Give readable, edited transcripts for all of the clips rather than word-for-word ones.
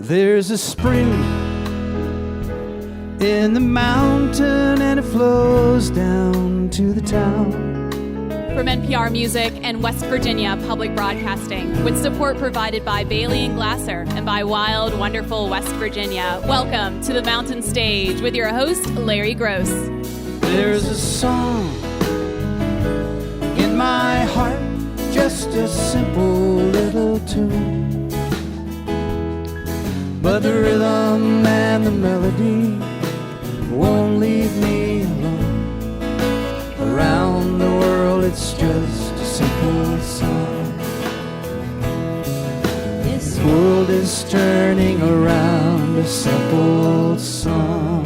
There's a spring in the mountain and it flows down to the town. From NPR Music and West Virginia Public Broadcasting, with support provided by Bailey and Glasser and by Wild, Wonderful West Virginia. Welcome to the Mountain Stage with your host, Larry Gross. There's a song in my heart, just a simple little tune. But the rhythm and the melody won't leave me alone. Around the world it's just a simple song. This world is turning around, a simple song.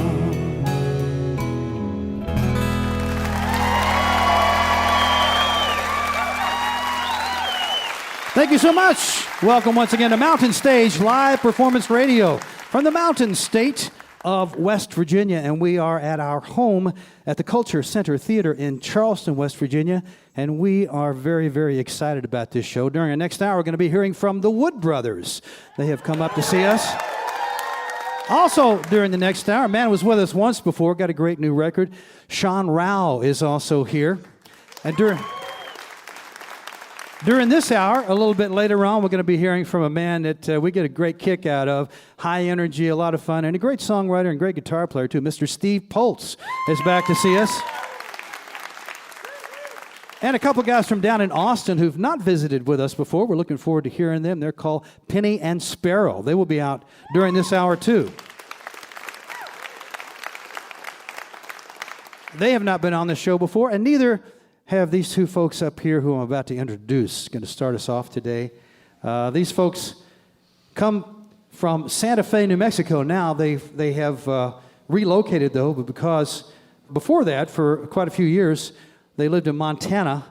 Thank you so much. Welcome once again to Mountain Stage Live Performance Radio from the Mountain State of West Virginia. And we are at our home at the Culture Center Theater in Charleston, West Virginia. And we are very, very excited about this show. During our next hour, we're going to be hearing from the Wood Brothers. They have come up to see us. Also, during the next hour, a man was with us once before, got a great new record. Rowe is also here. And during this hour, a little bit later on, we're going to be hearing from a man that we get a great kick out of. High energy, a lot of fun, and a great songwriter and great guitar player, too. Mr. Steve Poltz is back to see us. And a couple guys from down in Austin who've not visited with us before. We're looking forward to hearing them. They're called Penny and Sparrow. They will be out during this hour, too. They have not been on the show before, and neither have these two folks up here who I'm about to introduce. Going to start us off today. These folks come from Santa Fe, New Mexico. Now they have relocated, though, but because before that, for quite a few years, they lived in Montana,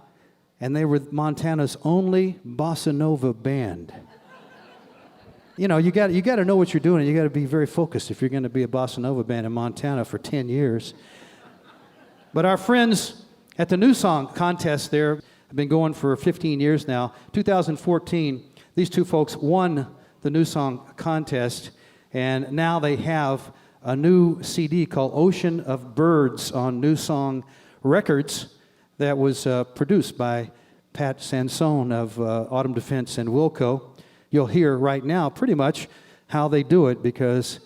and they were Montana's only bossa nova band. You know, you got to know what you're doing, and you got to be very focused if you're going to be a bossa nova band in Montana for 10 years. But our friends at the New Song Contest there, have been going for 15 years now. 2014, these two folks won the New Song Contest, and now they have a new CD called Ocean of Birds on New Song Records that was produced by Pat Sansone of Autumn Defense and Wilco. You'll hear right now pretty much how they do it because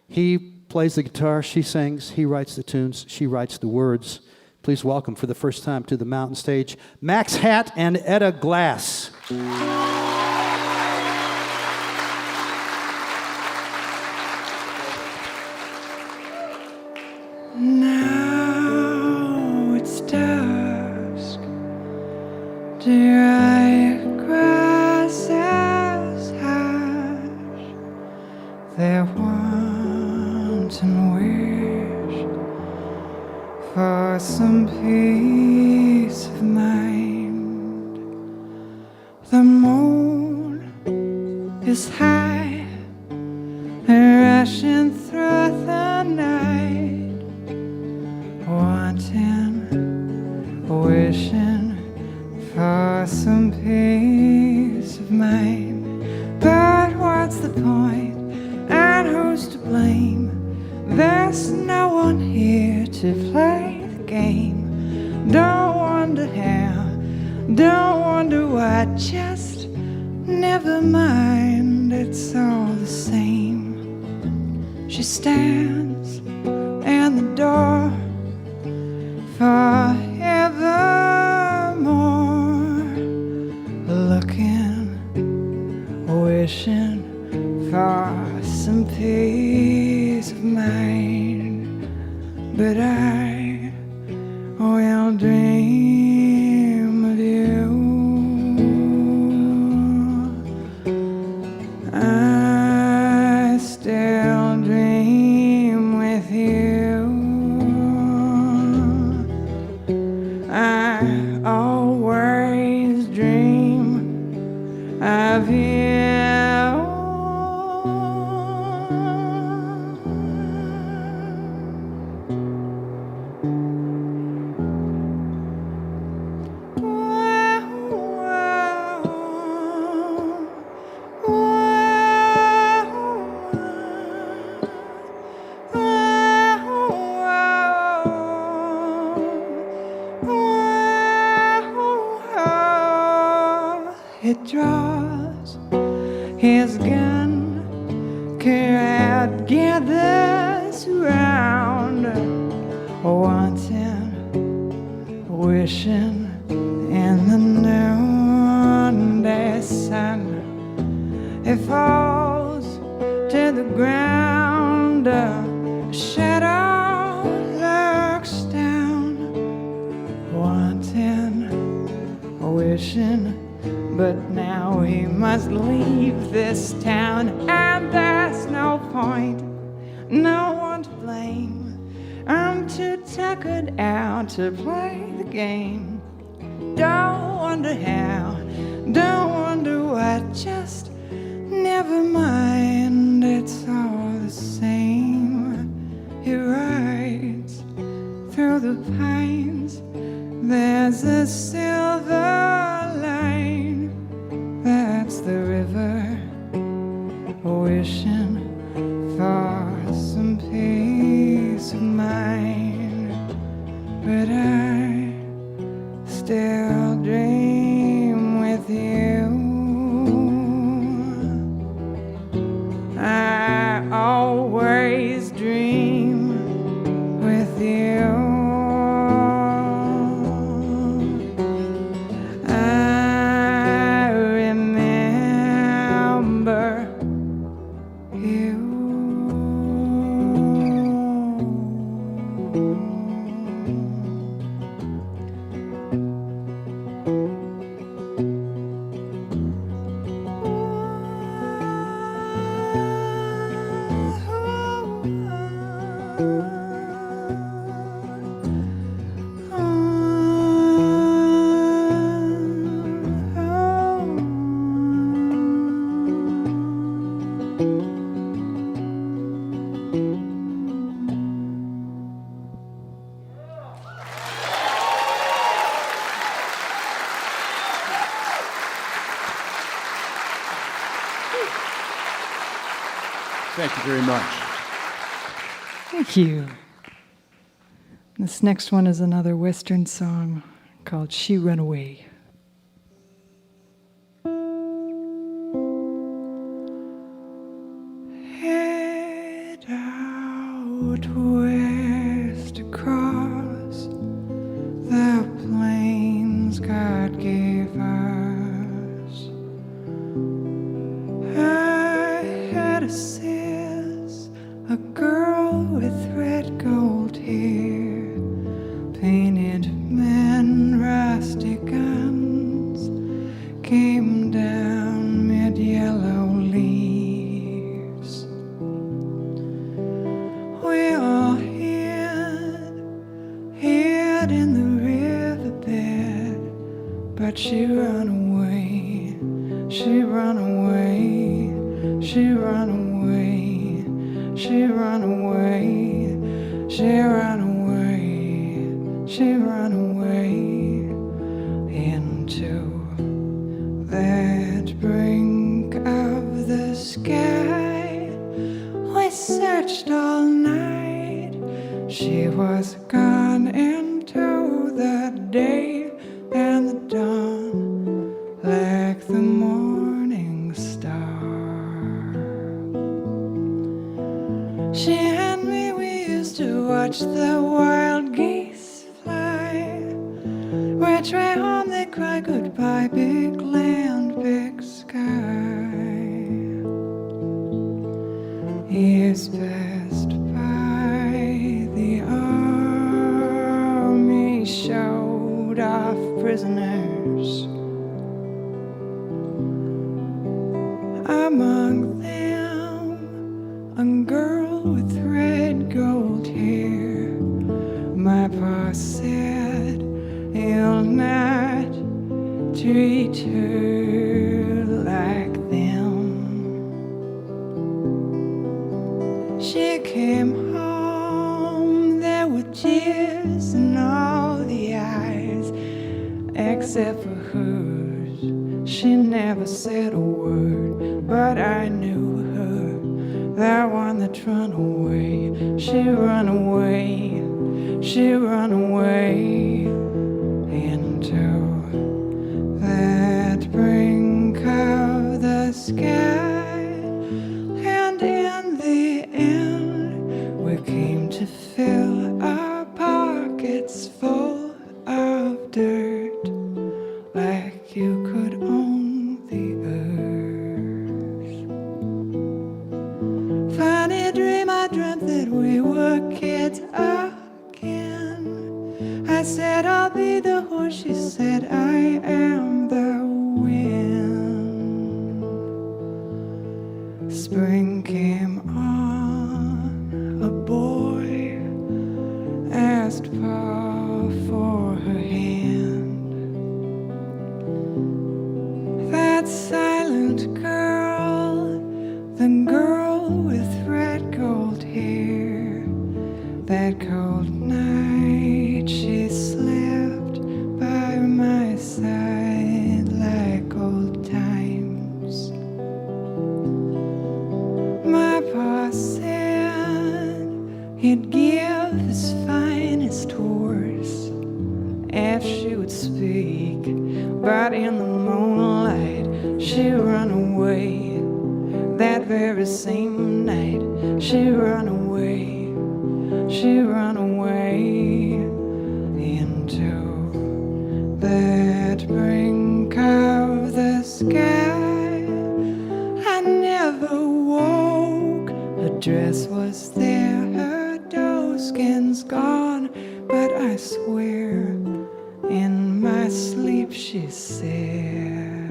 he plays the guitar, she sings, he writes the tunes, she writes the words. Please welcome for the first time to the Mountain Stage, Max Hatt and Edda Glass. Now it's dusk, dry grasses hush, their wanton wish for some peace of mind. The moon is high, rushing through the night, wanting, wishing for some peace of mind. But what's the point, and who's to blame? There's no one here to play the game. Don't wonder how, don't wonder why, just never mind, it's all the same. She stands in the door forevermore, looking, wishing for some peace of mind. But I will dream of you. I still dream with you. I always dream of you. his gun crowd gathers round, wanting, wishing in the noonday sun. It falls to the ground, a shadow lurks down, wanting, wishing, but now he must leave this town, and there's no point, no one to blame. I'm too tuckered out to play the game. Don't wonder how, don't wonder what, just never mind, it's all the same. He rides through the pines, there's a silver line. That's the river, wishing for some peace of mind. But I still dream with you. I always dream with you. I remember you. Thank you very much. Thank you. This next one is another Western song called She Run Away. Head out west across the plains God gave us. I had a sis, a girl with red gold hair, painted men, rusty guns, came down mid-yellow leaves. We all hid in the riverbed, but she run away, she run away, she run away, she run away, she run away, she run away into that brink of the sky. We searched all night, she was gone into the day and the dawn, like the morning star. She and me, we used to watch the wild geese fly. Which way home they cry goodbye, big land, big sky. Years passed by, the army showed off prisoners. Among them, a girl with red gold hair. My pa said, "You'll not treat her like them." She came home, there were tears in all the eyes, except for hers. She never said a word, but I knew her, that one that run away. She run away, she run away into that brink of the sky, and in the end we came to fill our pockets full of dirt, like you could own the earth. Funny dream, I dreamt that we were kids again. I said I'll be the horse, she said I am the wind. Spring came on, a boy asked Pa for her hand. That silent girl, the girl with red gold hair, that cold night she slept by my side like old times. My pa said he'd give his finest horse if she would speak, but in the moonlight she run away. That very same night she run away. She run away into that brink of the sky. I never woke, her dress was there, her doe skin's gone, but I swear in my sleep she said,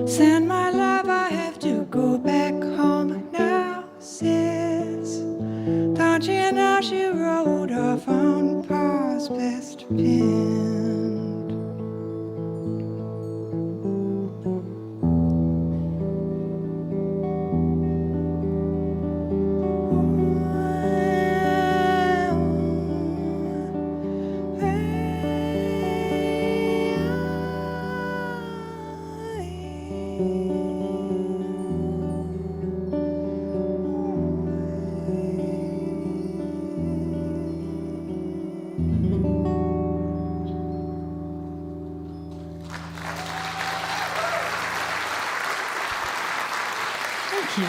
send my love, I have to go back home now, sis. Don't you know she rode off on Pa's best pin? Thank you.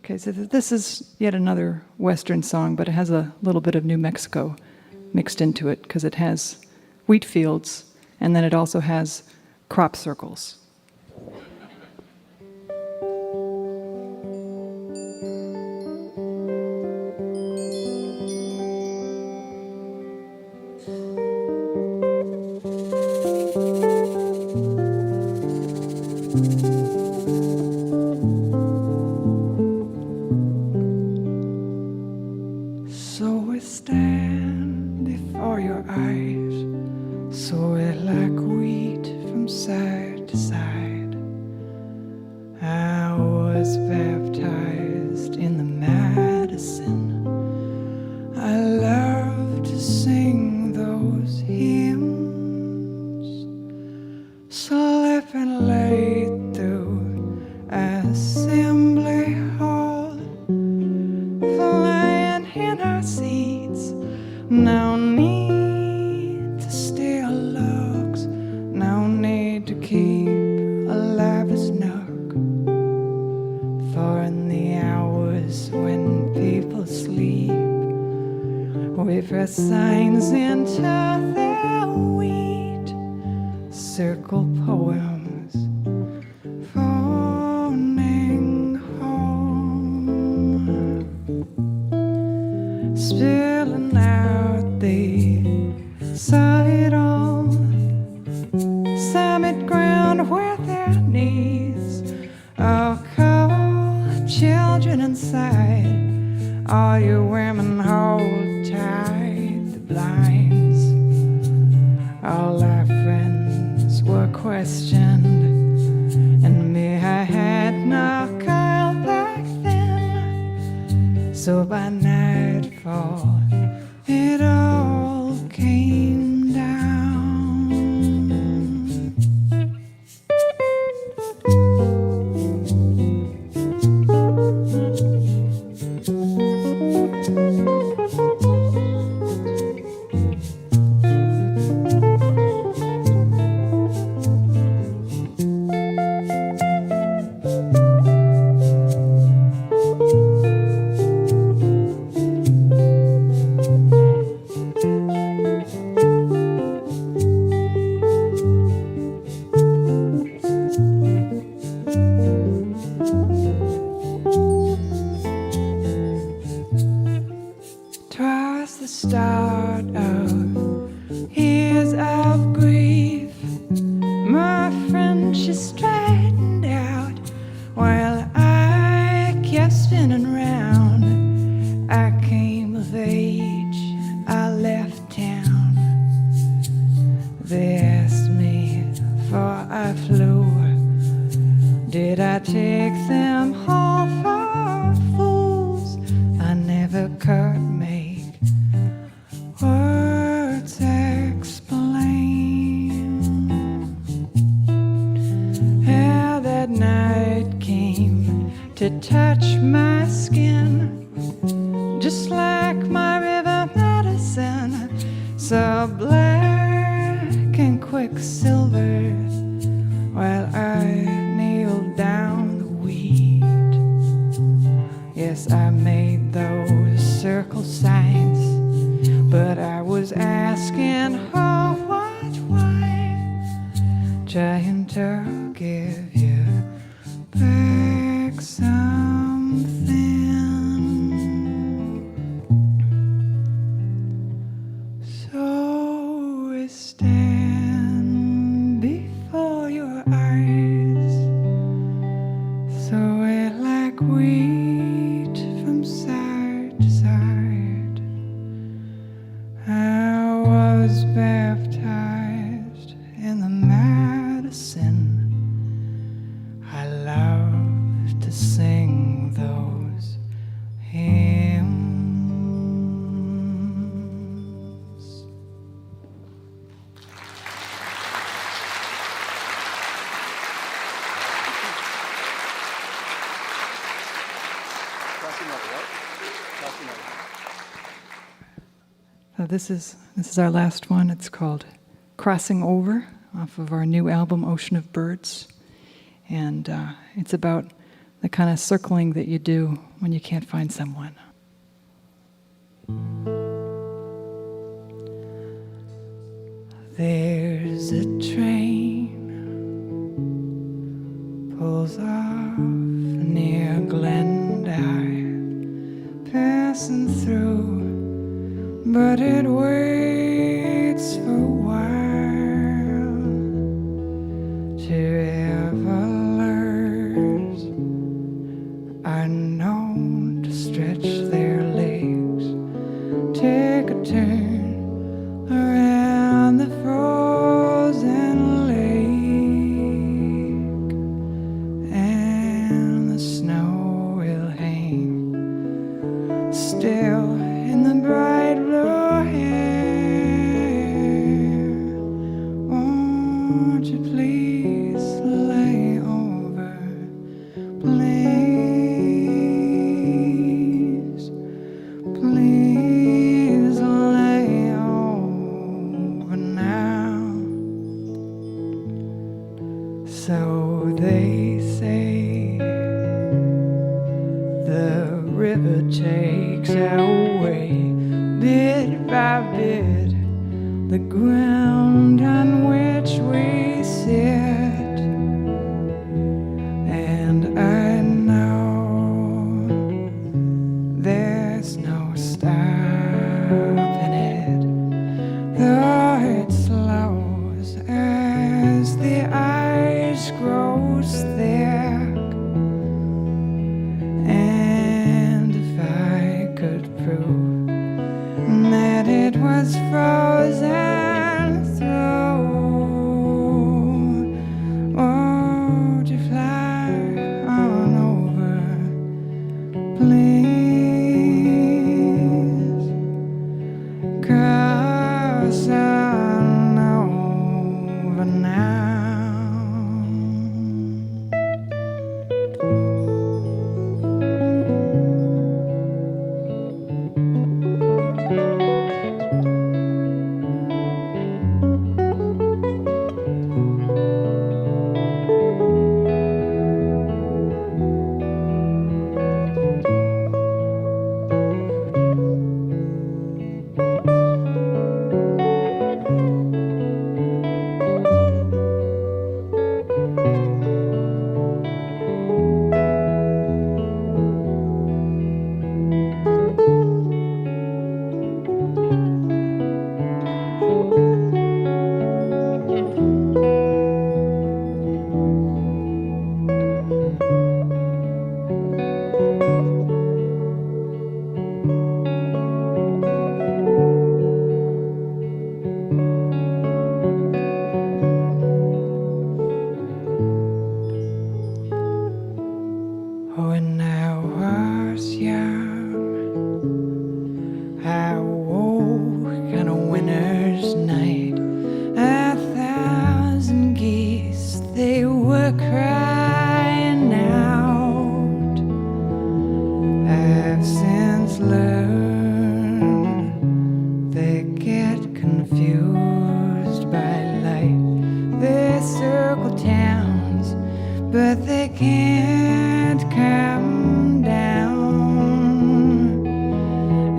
Okay, so this is yet another Western song, but it has a little bit of New Mexico mixed into it because it has wheat fields and then it also has crop circles. So we stand before your eyes, sow it like wheat from side to side. I was baptized in the medicine. I love to sing those hymns, slipping late through assembly hall, flying in our seats. No need to steal looks, no need to keep alive a snook. For in the hours when people sleep, we press signs into their wheat, circle poems, phoning home, spilling out the sidle, summit ground where their knees are cold, children inside. All you women hold tight the blinds. All our friends were questioned, and me, I had no girl back then. So by nightfall, it all came down. part of years of grief. My friend, she straightened out while I kept spinning round. I came of age, I left town. They asked me before I flew, did I take them home for fools? I never could make words explain how that night came to touch my skin, just like my river medicine, so black and quicksilver, while I kneeled down the weed. Yes, I made those circle signs, but I was asking her what, why, trying to give you back something. So we stand before your eyes, so it like wheat from side to side. I was baptized in the medicine. I love to sing those hymns. So this is our last one. It's called Crossing Over, off of our new album, Ocean of Birds. And it's about the kind of circling that you do when you can't find someone. There's a train pulls off near Glendale, passing through, but it waits for a while to travelers are known to stretch their legs, take a turn around the frozen lake, and the snow will hang still in the bright blue hair. Won't you please lay over, please, please lay over now. So they say the river takes away bit by bit the ground on which we sit, and I know there's no stopping it, though it slows as the ice grows thick. And if I could prove that it was frozen through, won't you fly on over, please, cross on over now. confused by light. They circle towns, but they can't come down.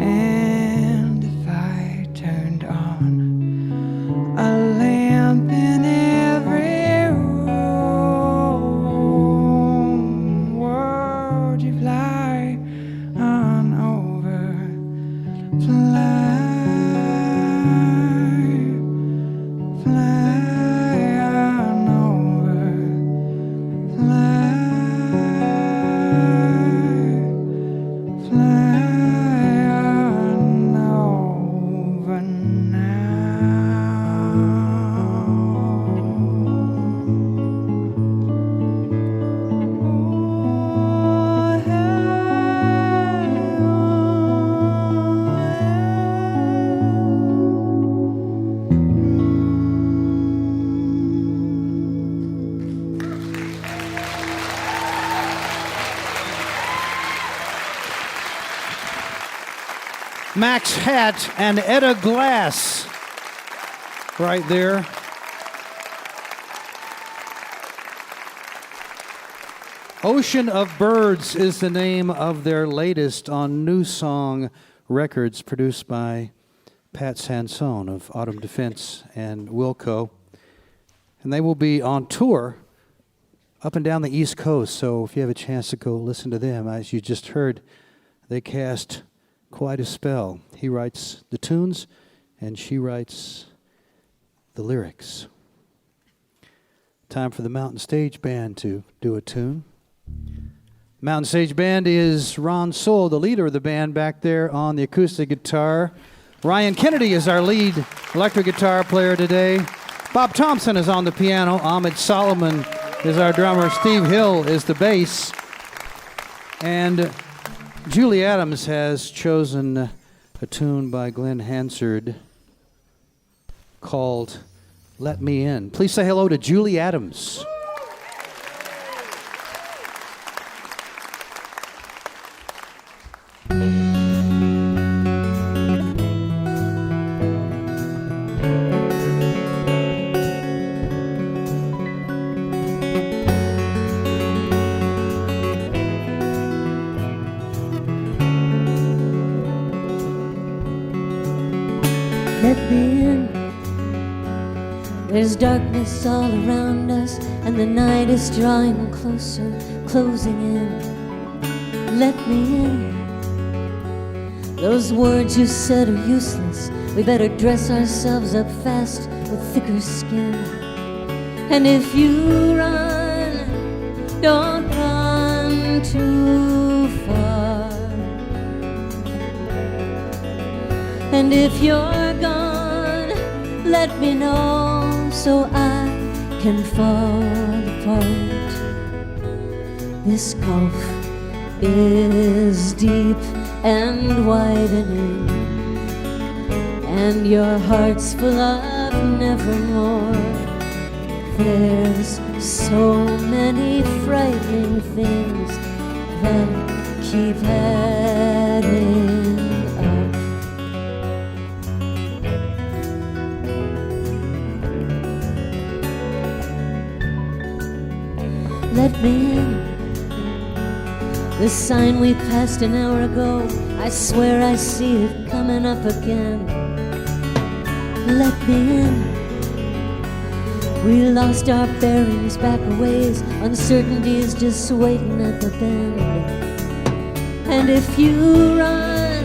And if I turned on a lamp in every room, would you fly on over? Fly on over. Fly on over Max Hatt and Edda Glass right there. Ocean of Birds is the name of their latest on New Song Records, produced by Pat Sansone of Autumn Defense and Wilco. And they will be on tour up and down the East Coast, so if you have a chance to go listen to them, as you just heard, they cast quite a spell. He writes the tunes, and she writes the lyrics. Time for the Mountain Stage Band to do a tune. Mountain Stage Band is Ron Soule, the leader of the band, back there on the acoustic guitar. Ryan Kennedy is our lead electric guitar player today. Bob Thompson is on the piano. Ahmed Solomon is our drummer. Steve Hill is the bass. And Julie Adams has chosen a tune by Glenn Hansard called Let Me In. Please say hello to Julie Adams. Let me in. There's darkness all around us, and the night is drawing closer, closing in. Let me in. Those words you said are useless. We better dress ourselves up fast with thicker skin. And if you run, don't run too far. And if you're gone, let me know so I can fall apart. This gulf is deep and widening, and your heart's full of nevermore. There's so many frightening things that keep adding up. Let me in. The sign we passed an hour ago, I swear I see it coming up again. Let me in. We lost our bearings back a ways, uncertainty is just waiting at the bend. And if you run,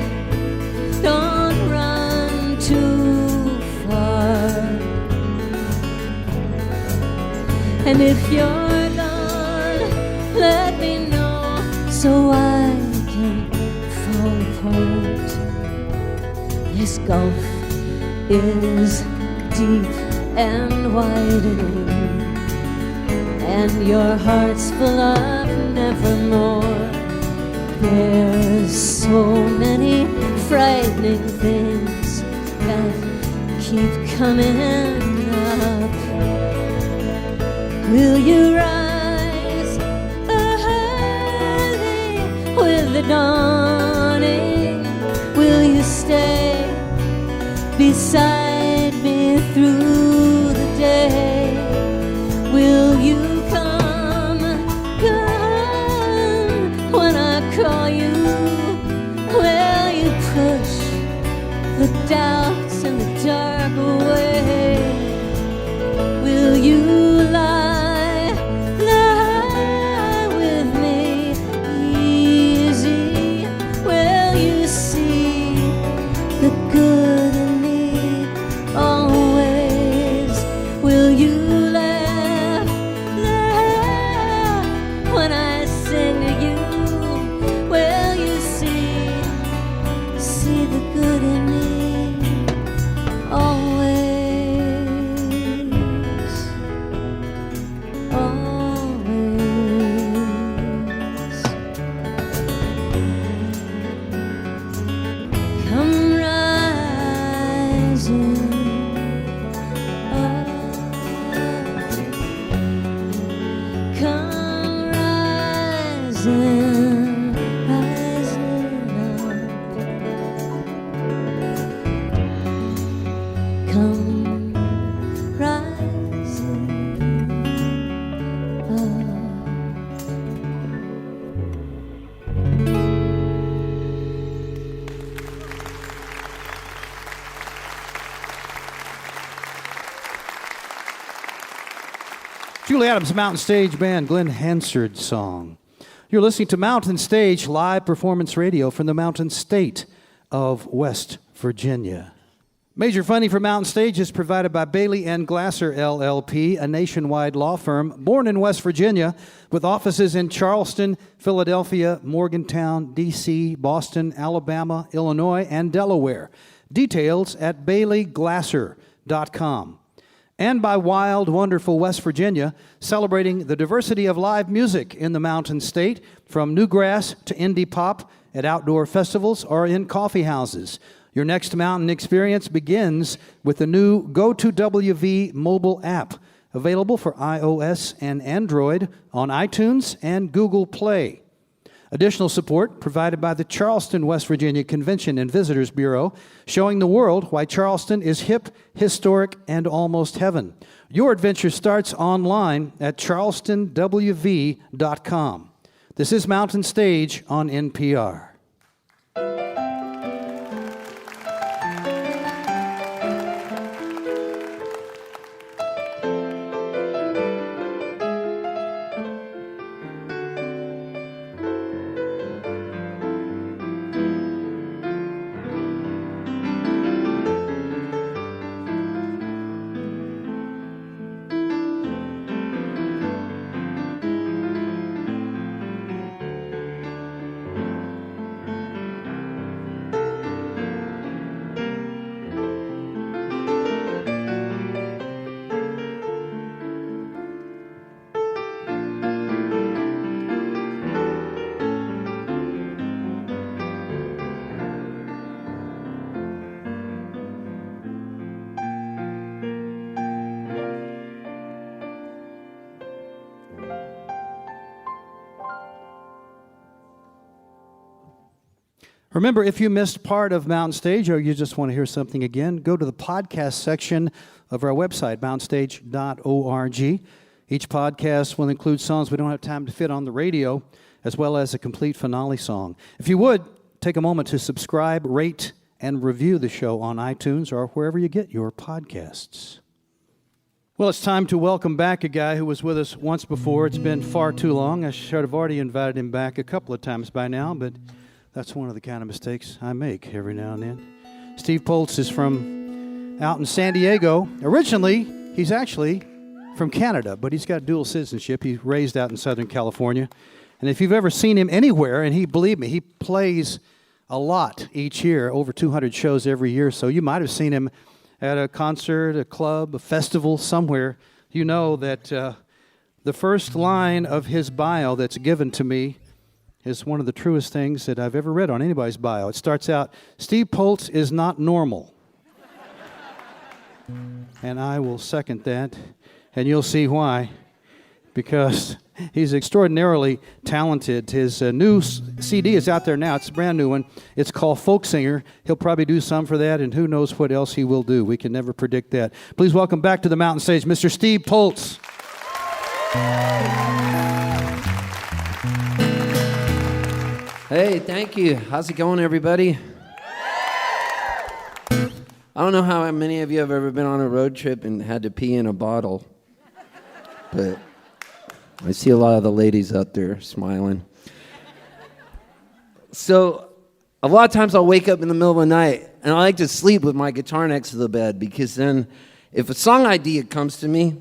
don't run too far. And if you're gone, let me know so I can fall apart. This gulf is deep and widening, and your heart's full of nevermore. There's so many frightening things that keep coming up. Will you rise early with the dawning? Will you stay beside me through the day. Will you come, come when I call you? Will you push the doubts and the dark away? Will you lie, lie with me easy? Will you see the good in me always? Will you laugh, laugh when I sing to you? Will you see the good in me always? Come rising up, come rising, rising up, come rising up. Julie Adams' Mountain Stage Band, Glenn Hansard's song. You're listening to Mountain Stage live performance radio from the Mountain State of West Virginia. Major funding for Mountain Stage is provided by Bailey and Glasser, LLP, a nationwide law firm born in West Virginia with offices in Charleston, Philadelphia, Morgantown, D.C., Boston, Alabama, Illinois, and Delaware. Details at baileyglasser.com. And by Wild, Wonderful West Virginia, celebrating the diversity of live music in the Mountain State, from newgrass to indie pop, at outdoor festivals or in coffee houses. Your next mountain experience begins with the new Go2WV mobile app, available for iOS and Android on iTunes and Google Play. Additional support provided by the Charleston, West Virginia Convention and Visitors Bureau, showing the world why Charleston is hip, historic, and almost heaven. Your adventure starts online at charlestonwv.com. This is Mountain Stage on NPR. Remember, if you missed part of Mountain Stage or you just want to hear something again, go to the podcast section of our website, mountstage.org. Each podcast will include songs we don't have time to fit on the radio, as well as a complete finale song. If you would, take a moment to subscribe, rate, and review the show on iTunes or wherever you get your podcasts. Well, it's time to welcome back a guy who was with us once before. It's been far too long. I should have already invited him back a couple of times by now, but that's one of the kind of mistakes I make every now and then. Steve Poltz is from out in San Diego. Originally, he's actually from Canada, but he's got dual citizenship. He's raised out in Southern California. And if you've ever seen him anywhere, and believe me, he plays a lot each year, over 200 shows every year, so you might have seen him at a concert, a club, a festival, somewhere. You know that the first line of his bio that's given to me is one of the truest things that I've ever read on anybody's bio. It starts out, Steve Poltz is not normal. And I will second that, and you'll see why. because he's extraordinarily talented. His new CD is out there now. It's a brand new one. It's called Folk Singer. He'll probably do some for that, and who knows what else he will do. We can never predict that. Please welcome back to the mountain stage, Mr. Steve Poltz. Hey, thank you. How's it going, everybody? I don't know how many of you have ever been on a road trip and had to pee in a bottle, but I see a lot of the ladies out there smiling. So a lot of times I'll wake up in the middle of the night, and I like to sleep with my guitar next to the bed, because then if a song idea comes to me,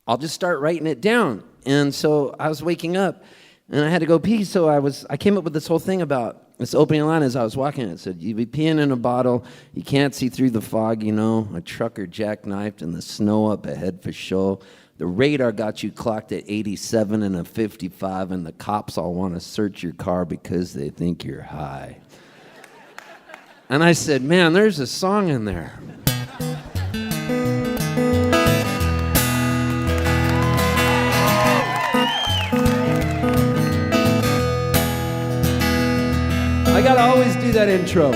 I'll just start writing it down. And so I was waking up, and I had to go pee, so I came up with this whole thing about this opening line as I was walking. It said, "You be peeing in a bottle, you can't see through the fog, you know, a trucker jackknifed and the snow up ahead for sure. The radar got you clocked at 87 and a 55, and the cops all want to search your car because they think you're high." And I said, man, there's a song in there. I gotta always do that intro.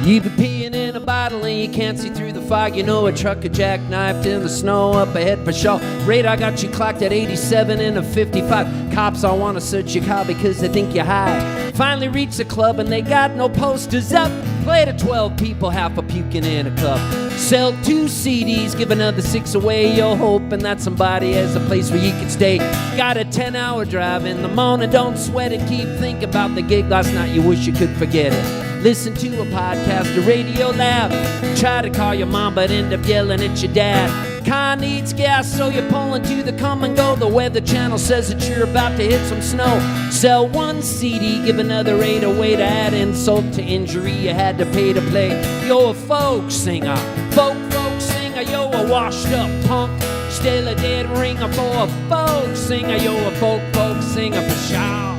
You be peeing in a bottle and you can't see through the fog. You know a trucker jackknifed in the snow up ahead for sure. Radar got you clocked at 87 and a 55. Cops all want to search your car because they think you're high. Finally reached the club and they got no posters up. Play to 12 people, half a puking in a cup. Sell 2 CDs, give another 6 away. You're hoping that somebody has a place where you can stay. Got a 10-hour drive in the morning, don't sweat it. Keep thinking about the gig last night, you wish you could forget it. Listen to a podcast, a radio lab. Try to call your mom, but end up yelling at your dad. Car needs gas, so you're pulling to the come and go. The Weather Channel says that you're about to hit some snow. Sell 1 CD, give another 8 away. To add insult to injury, you had to pay to play. You're a folk singer, folk singer. You're a washed up punk, still a dead ringer. For a folk singer, you're a folk singer for sure.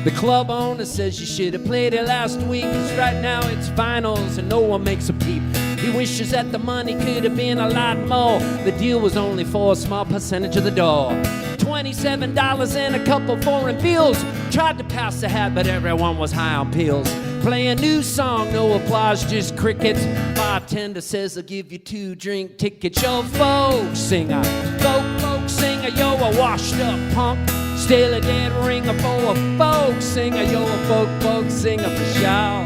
The club owner says you should have played it last week, 'cause right now it's finals and no one makes a peep. He wishes that the money could have been a lot more. The deal was only for a small percentage of the door. $27 and a couple foreign bills. Tried to pass the hat, but everyone was high on pills. Play a new song, no applause, just crickets. Bartender says they'll give you 2 drink tickets. You're a folk singer, folk singer. You're a washed up punk, still a dead ringer. For a folk singer, you're a folk singer for sure.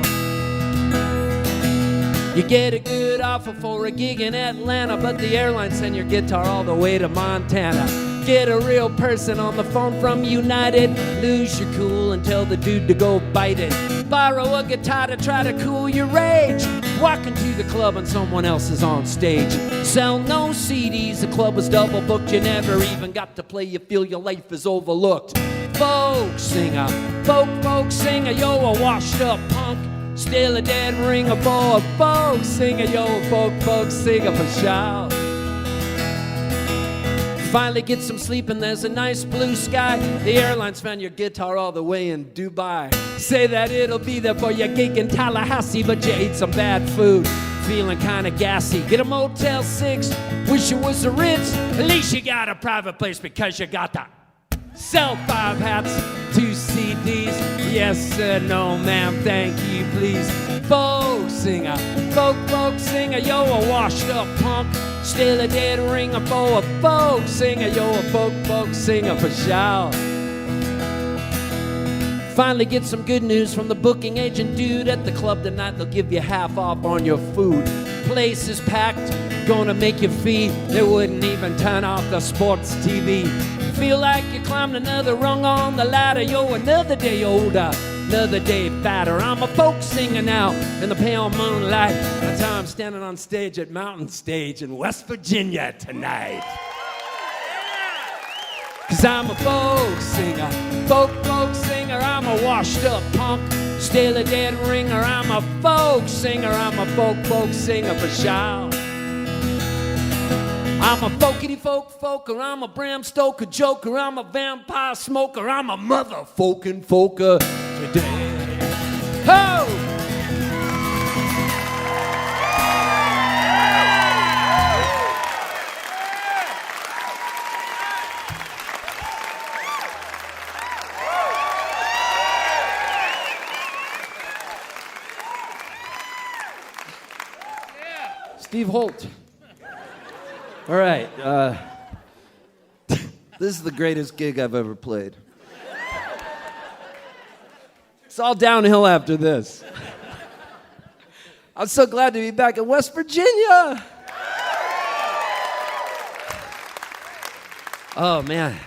You get a good offer for a gig in Atlanta, but the airline send your guitar all the way to Montana. Get a real person on the phone from United. Lose your cool and tell the dude to go bite it. Borrow a guitar to try to cool your rage. Walk into the club and someone else is on stage. Sell no CDs, the club was double booked. You never even got to play, you feel your life is overlooked. Folk singer, folk singer. You're a washed up punk, still a dead ringer. For a folk singer, you're a folk singer for sure. Finally get some sleep and there's a nice blue sky. The airlines found your guitar all the way in Dubai. Say that it'll be there for your gig in Tallahassee, but you ate some bad food, feeling kinda gassy. Get a Motel 6, wish it was the Ritz. At least you got a private place because you got the sell 5 hats, 2 CDs. Yes sir, no ma'am, thank you please. Folk singer, folk singer. You're a washed up punk, still a dead ringer. For a folk singer, you're a folk singer for sure. Finally get some good news from the booking agent dude. At the club tonight they'll give you half off on your food. Place is packed, gonna make you fee. They wouldn't even turn off the sports TV. Feel like you climbed another rung on the ladder. You're another day older, another day fatter. I'm a folk singer now in the pale moonlight. That's how I'm standing on stage at Mountain Stage in West Virginia tonight. 'Cause I'm a folk singer, folk singer. I'm a washed up punk, still a dead ringer. I'm a folk singer, I'm a folk singer for sure. I'm a folker, I'm a Bram Stoker joker. I'm a vampire smoker, I'm a motherfucking folker today. Steve Holt. All right. This is the greatest gig I've ever played. It's all downhill after this. I'm so glad to be back in West Virginia. Oh, man.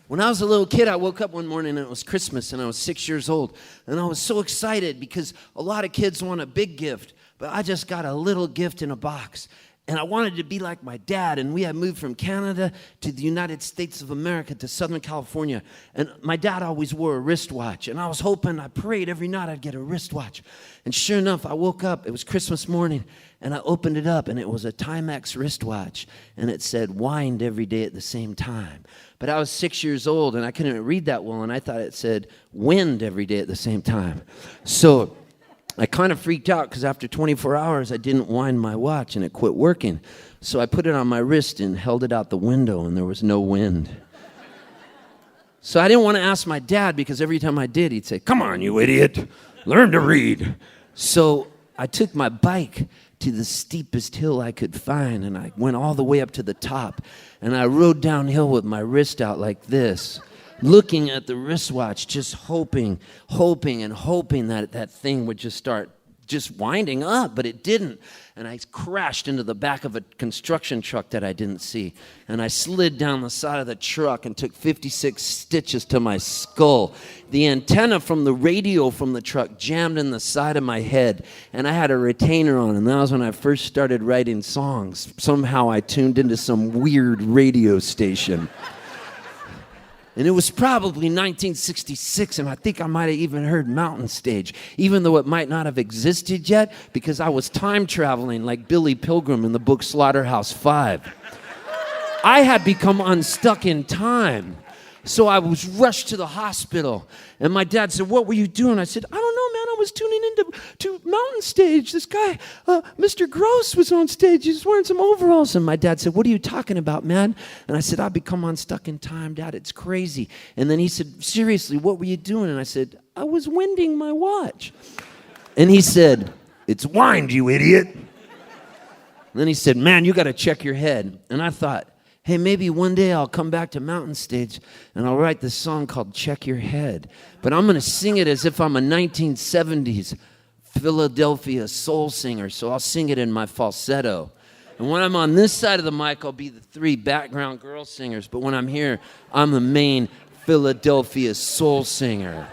When I was a little kid, I woke up one morning and it was Christmas and I was 6 years old. And I was so excited because a lot of kids want a big gift, but I just got a little gift in a box. And I wanted to be like my dad, and we had moved from Canada to the United States of America to Southern California. And my dad always wore a wristwatch, and I was hoping, I prayed every night I'd get a wristwatch. And sure enough, I woke up, it was Christmas morning, and I opened it up, and it was a Timex wristwatch, and it said, wind every day at the same time. But I was 6 years old, and I couldn't read that well, and I thought it said, wind every day at the same time. So I kind of freaked out because after 24 hours, I didn't wind my watch and it quit working. So I put it on my wrist and held it out the window and there was no wind. So I didn't want to ask my dad because every time I did, he'd say, come on, you idiot, learn to read. So I took my bike to the steepest hill I could find and I went all the way up to the top and I rode downhill with my wrist out like this, looking at the wristwatch, just hoping that that thing would just start just winding up, but it didn't. And I crashed into the back of a construction truck that I didn't see. And I slid down the side of the truck and took 56 stitches to my skull. The antenna from the radio from the truck jammed in the side of my head, and I had a retainer on, and that was when I first started writing songs. Somehow I tuned into some weird radio station. And it was probably 1966, and I think I might have even heard Mountain Stage, even though it might not have existed yet, because I was time traveling like Billy Pilgrim in the book Slaughterhouse-Five. I had become unstuck in time. So I was rushed to the hospital, and my dad said, what were you doing? I said, I don't know, man, I was tuning into Mountain Stage. This guy, Mr. Gross was on stage. He was wearing some overalls. And my dad said, what are you talking about, man? And I said, I've become unstuck in time, Dad. It's crazy. And then he said, seriously, what were you doing? And I said, I was winding my watch. And he said, it's wind, you idiot. And then he said, man, you got to check your head. And I thought, hey, maybe one day I'll come back to Mountain Stage and I'll write this song called Check Your Head. But I'm going to sing it as if I'm a 1970s Philadelphia soul singer, so I'll sing it in my falsetto. And when I'm on this side of the mic, I'll be the three background girl singers. But when I'm here, I'm the main Philadelphia soul singer.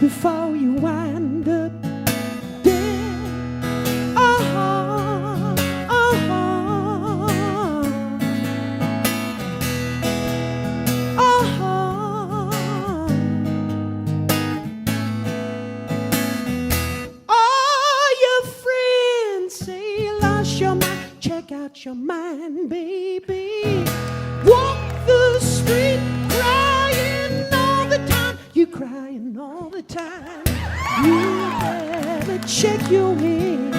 Before you wind up dead. All your friends say you lost your mind. Check out your mind, baby. Walk the street crying all the time. You crying all the time. You better check your head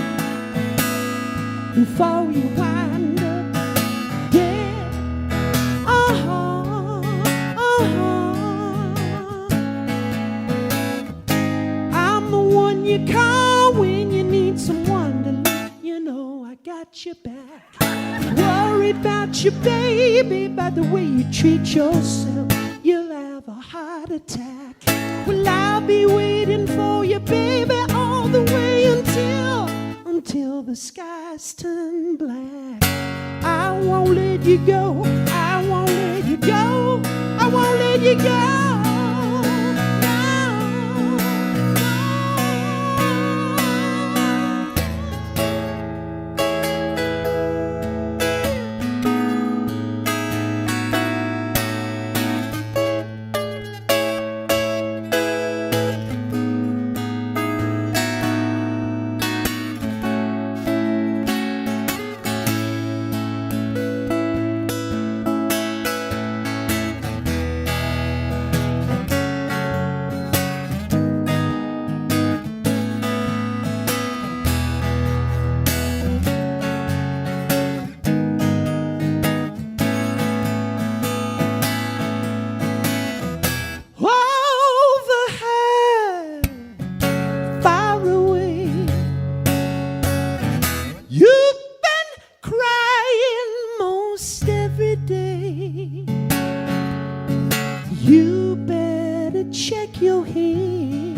before you wind up dead. I'm the one you call when you need someone to let you know I got your back. Worried about your baby, by the way you treat yourself, you'll have a heart attack. Well, I'll be waiting for you, baby, all the way until the skies turn black. I won't let you go. I won't let you go. I won't let you go. your head.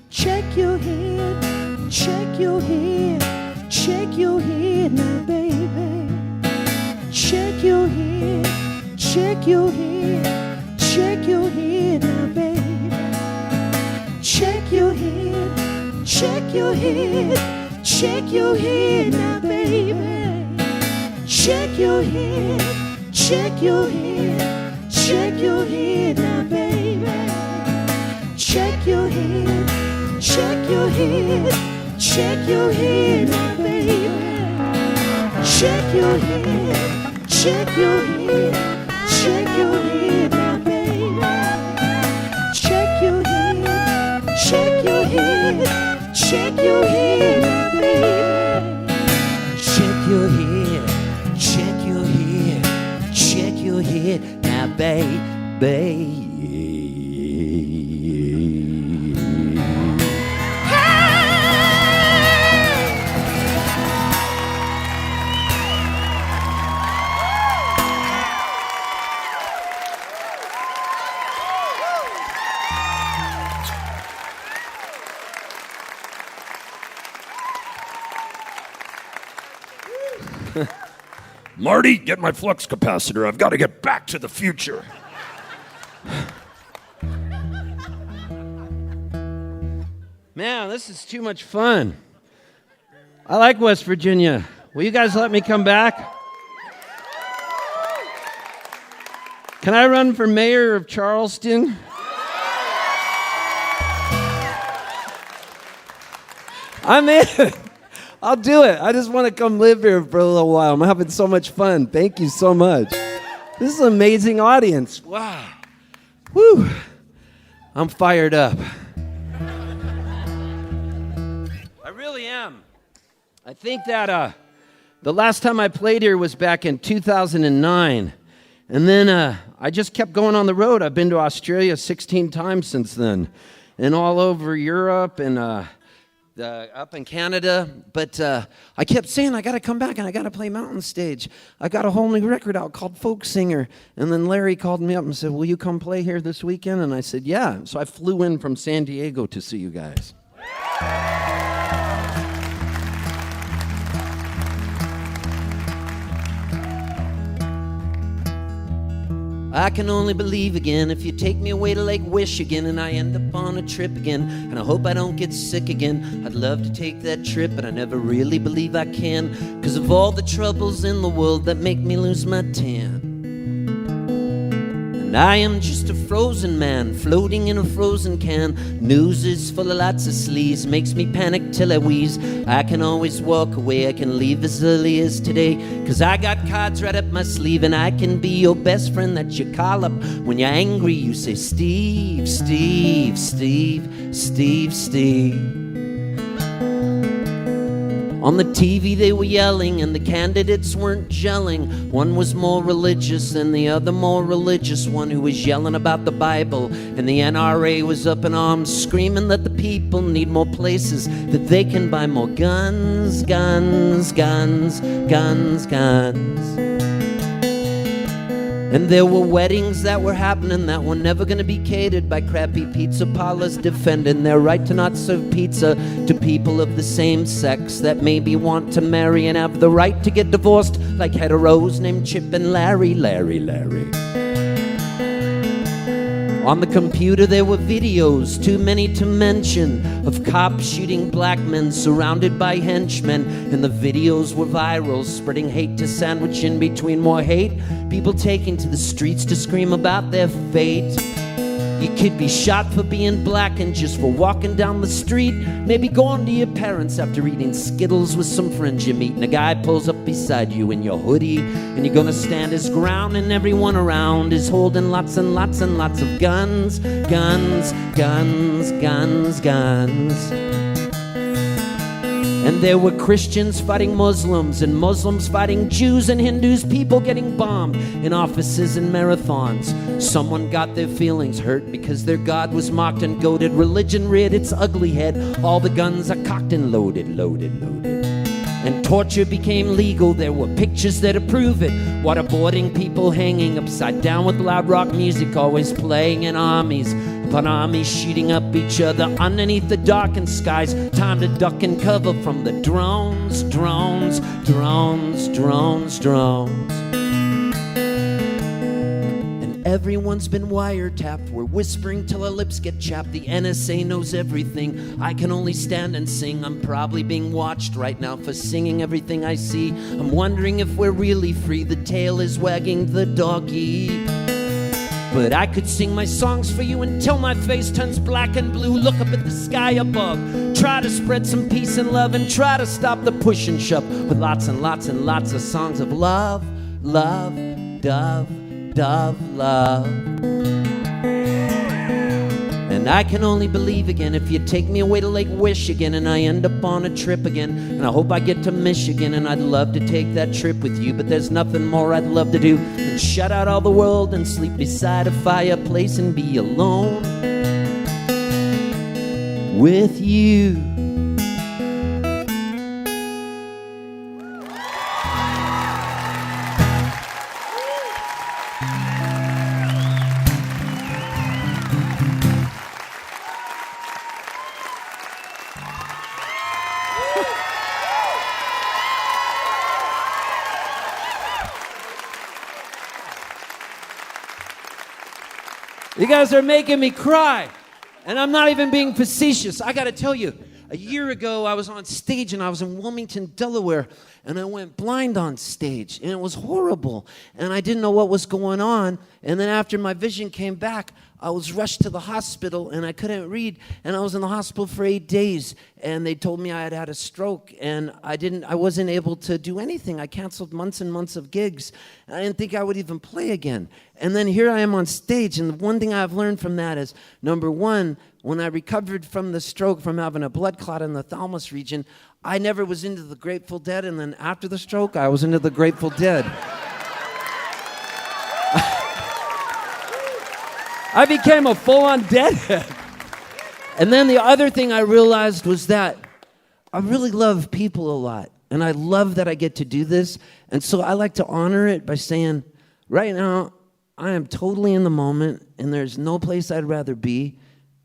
Check your head, check your head, check your head now, baby. Check your head, check your head, check your head now, baby. Check your head, check your head, check your head now, baby. Check your head, check your head, check your head now, baby. Check your head, check your head, check your head now, baby. Check your head, check your head, check your head now, baby. Check your head, check your head, check your head now, baby. Check your head, check your head, check your head now, baby. Marty, get my flux capacitor. I've got to get back to the future. Man, this is too much fun. I like West Virginia. Will you guys let me come back? Can I run for mayor of Charleston? I'm in. I'll do it. I just want to come live here for a little while. I'm having so much fun. Thank you so much. This is an amazing audience. Wow. Woo. I'm fired up. I really am. I think that the last time I played here was back in 2009. And then I just kept going on the road. I've been to Australia 16 times since then. And all over Europe and up in Canada, but I kept saying I got to come back and I got to play mountain stage. I got a whole new record out called Folk Singer, and then Larry called me up and said, "Will you come play here this weekend?" And I said, "Yeah." So I flew in from San Diego to see you guys. I can only believe again if you take me away to Lake Michigan and I end up on a trip again, and I hope I don't get sick again. I'd love to take that trip, but I never really believe I can, 'cause of all the troubles in the world that make me lose my tan. And I am just a frozen man floating in a frozen can. News is full of lots of sleaze, makes me panic till I wheeze. I can always walk away, I can leave as early as today, 'cause I got cards right up my sleeve, and I can be your best friend that you call up when you're angry. You say, "Steve, Steve, Steve, Steve, Steve." On the TV they were yelling and the candidates weren't gelling. One was more religious than the other more religious. One who was yelling about the Bible, and the NRA was up in arms screaming that the people need more places, that they can buy more guns, guns, guns, guns, guns. And there were weddings that were happening that were never gonna be catered by crappy pizza parlors defending their right to not serve pizza to people of the same sex that maybe want to marry and have the right to get divorced, like heteros named Chip and Larry, Larry, Larry. On the computer there were videos, too many to mention, of cops shooting black men surrounded by henchmen. And the videos were viral, spreading hate to sandwich in between more hate. People taking to the streets to scream about their fate. You could be shot for being black and just for walking down the street. Maybe going to your parents after eating Skittles with some friends you meet, and a guy pulls up beside you in your hoodie, and you're gonna stand his ground, and everyone around is holding lots and lots and lots of guns, guns, guns, guns, guns. And there were Christians fighting Muslims, and Muslims fighting Jews, and Hindus, people getting bombed in offices and marathons. Someone got their feelings hurt because their God was mocked and goaded. Religion reared its ugly head. All the guns are cocked and loaded. And torture became legal. There were pictures that approve it. Waterboarding people hanging upside down with loud rock music always playing in armies. Upon armies shooting up each other underneath the darkened skies. Time to duck and cover from the drones. And everyone's been wiretapped. We're whispering till our lips get chapped. The NSA knows everything. I can only stand and sing. I'm probably being watched right now for singing everything I see. I'm wondering if we're really free. The tail is wagging the doggy. But I could sing my songs for you until my face turns black and blue. Look up at the sky above. Try to spread some peace and love, and try to stop the push and shove with lots and lots and lots of songs of love, love, love. And I can only believe again if you take me away to Lake Wish again, and I end up on a trip again. And I hope I get to Michigan, and I'd love to take that trip with you. But there's nothing more I'd love to do than shut out all the world and sleep beside a fireplace and be alone with you. You guys are making me cry. And I'm not even being facetious. I got to tell you, a year ago, I was on stage, and I was in Wilmington, Delaware, and I went blind on stage, and it was horrible. And I didn't know what was going on. And then after my vision came back, I was rushed to the hospital, and I couldn't read. And I was in the hospital for 8 days, and they told me I had had a stroke, and I wasn't able to do anything. I canceled months and months of gigs. I didn't think I would even play again. And then here I am on stage, and the one thing I've learned from that is, number one, when I recovered from the stroke, from having a blood clot in the thalamus region, I never was into the Grateful Dead, and then after the stroke, I was into the Grateful Dead. I became a full-on deadhead. And then the other thing I realized was that I really love people a lot, and I love that I get to do this, and so I like to honor it by saying, right now, I am totally in the moment, and there's no place I'd rather be.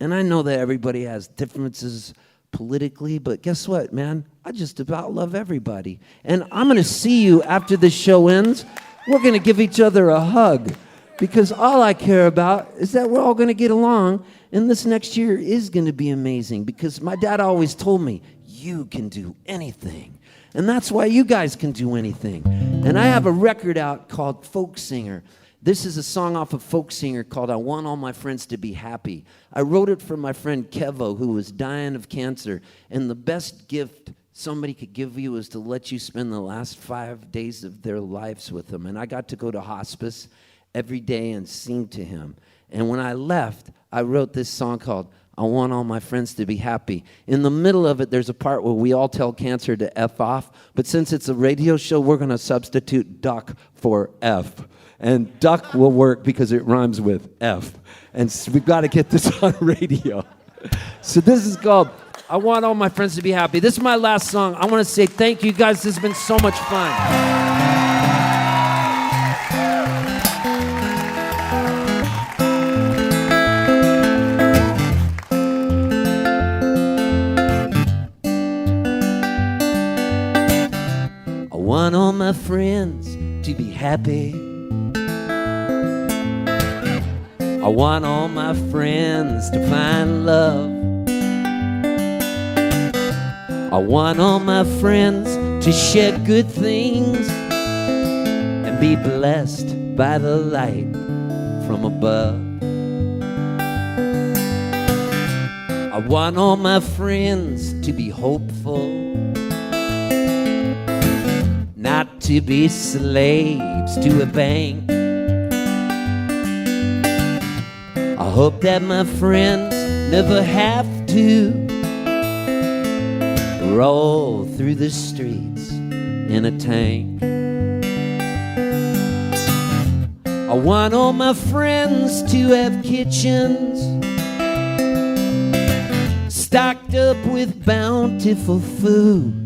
And I know that everybody has differences politically, but guess what, man? I just about love everybody. And I'm going to see you after the show ends. We're going to give each other a hug, because all I care about is that we're all going to get along, and this next year is going to be amazing, because my dad always told me, you can do anything. And that's why you guys can do anything. And I have a record out called Folk Singer. This is a song off of Folk Singer called I Want All My Friends to Be Happy. I wrote it for my friend Kevo, who was dying of cancer. And the best gift somebody could give you is to let you spend the last 5 days of their lives with them. And I got to go to hospice every day and sing to him. And when I left, I wrote this song called I Want All My Friends to Be Happy. In the middle of it, there's a part where we all tell cancer to F off. But since it's a radio show, we're going to substitute duck for F. And duck will work because it rhymes with F. And so we've got to get this on radio. So this is called I Want All My Friends to Be Happy. This is my last song. I want to say thank you guys. This has been so much fun. I want all my friends to be happy. I want all my friends to find love. I want all my friends to shed good things and be blessed by the light from above. I want all my friends to be hopeful, not to be slaves to a bank. I hope that my friends never have to roll through the streets in a tank. I want all my friends to have kitchens stocked up with bountiful food.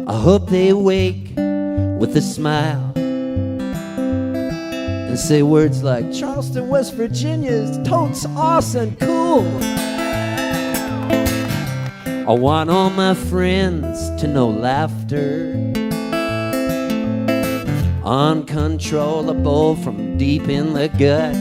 I hope they wake with a smile and say words like, Charleston, West Virginia is totes awesome, cool. I want all my friends to know laughter, uncontrollable from deep in the gut.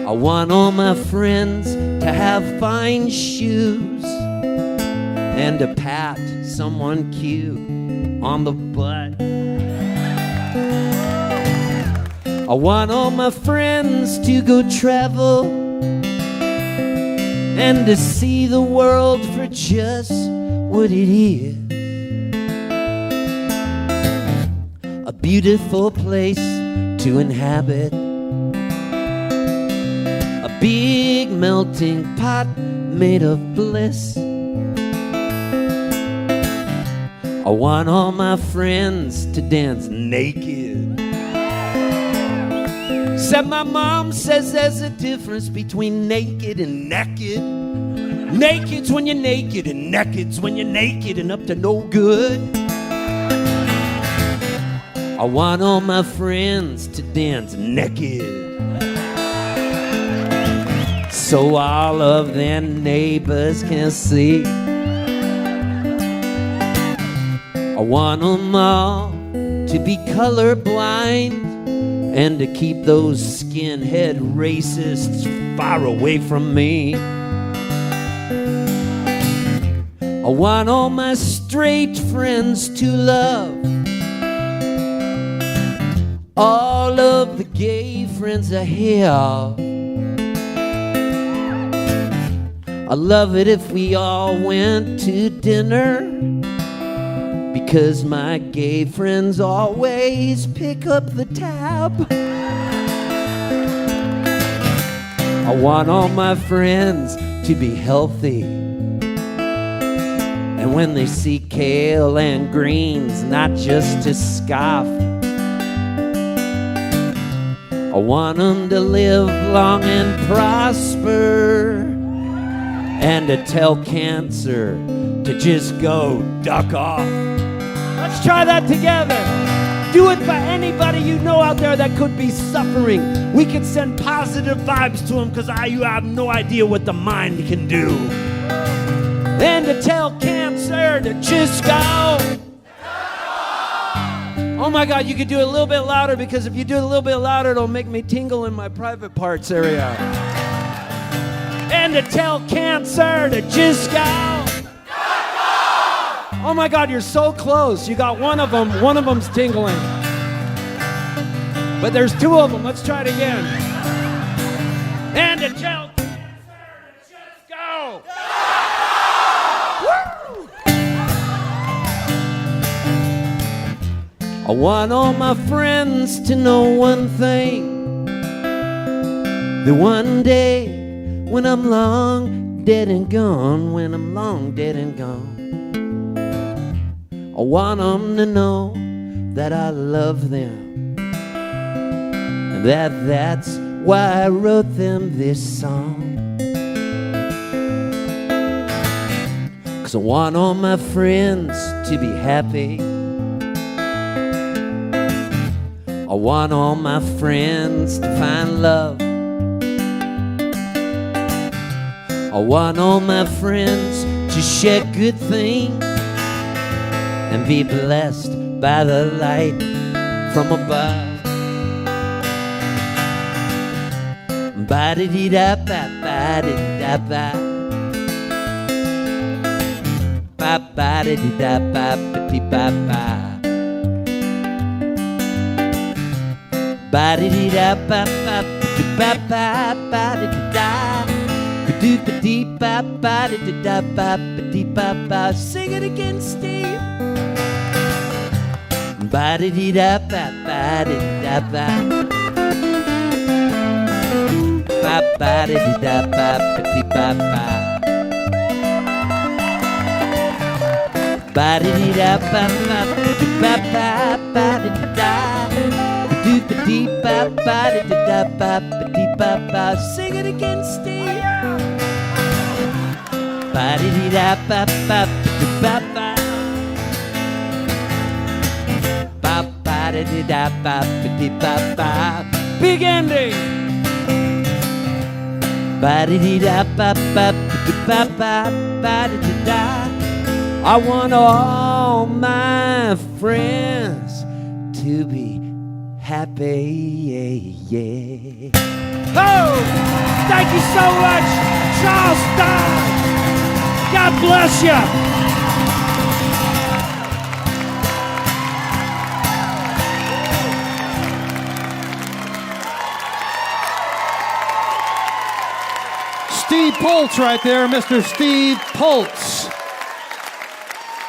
I want all my friends to have fine shoes and to pat someone cute on the butt. I want all my friends to go travel and to see the world for just what it is. A beautiful place to inhabit, a big melting pot made of bliss. I want all my friends to dance naked, except my mom says there's a difference between naked and naked. Naked's when you're naked, and naked's when you're naked and up to no good. I want all my friends to dance naked, so all of their neighbors can see. I want them all to be colorblind and to keep those skinhead racists far away from me. I want all my straight friends to love all of the gay friends I have. I love it if we all went to dinner, because my gay friends always pick up the tab. I want all my friends to be healthy, and when they see kale and greens, not just to scoff. I want them to live long and prosper, and to tell cancer to just go duck off. Let's try that together. Do it for anybody you know out there that could be suffering. We can send positive vibes to them, because you have no idea what the mind can do. And to tell cancer to just go. Oh my God, you could do it a little bit louder, because if you do it a little bit louder, it'll make me tingle in my private parts area. And to tell cancer to just go. Oh my God, you're so close. You got one of them. One of them's tingling. But there's two of them. Let's try it again. And to tell cancer to just go. Woo! I want all my friends to know one thing, that one day when I'm long dead and gone, when I'm long dead and gone, I want them to know that I love them, and that's why I wrote them this song. 'Cause I want all my friends to be happy, I want all my friends to find love, I want all my friends to share good things and be blessed by the light from above. Ba-da-dee-da-ba-ba-da-dee-da-ba, ba-ba-da-dee-da-ba-ba-dee-ba-ba, ba-da-dee-da-ba-ba-ba-ba-da-dee-da, ka-doo-ba-dee-ba-ba-da-dee-da-ba-ba-dee-ba-ba. Sing it again, Steve. Ba-da-dee-da-ba-ba-da-dee-da-ba, Ba-ba-da-dee-da-ba-ba-dee-ba-ba. Ba-da-dee-da-ba-ba-dee-ba-ba. Sing it again, Steve. Ba-da-dee-da-ba-ba-dee-ba-ba. Ba-ba-da-dee-da-ba-ba-dee-ba-ba. Big ending. Ba-da-dee-da-ba-ba-dee-ba-ba. I want all my friends to be happy. Oh, thank you so much, Charleston. God bless you. Steve Poltz right there, Mr. Steve Poltz.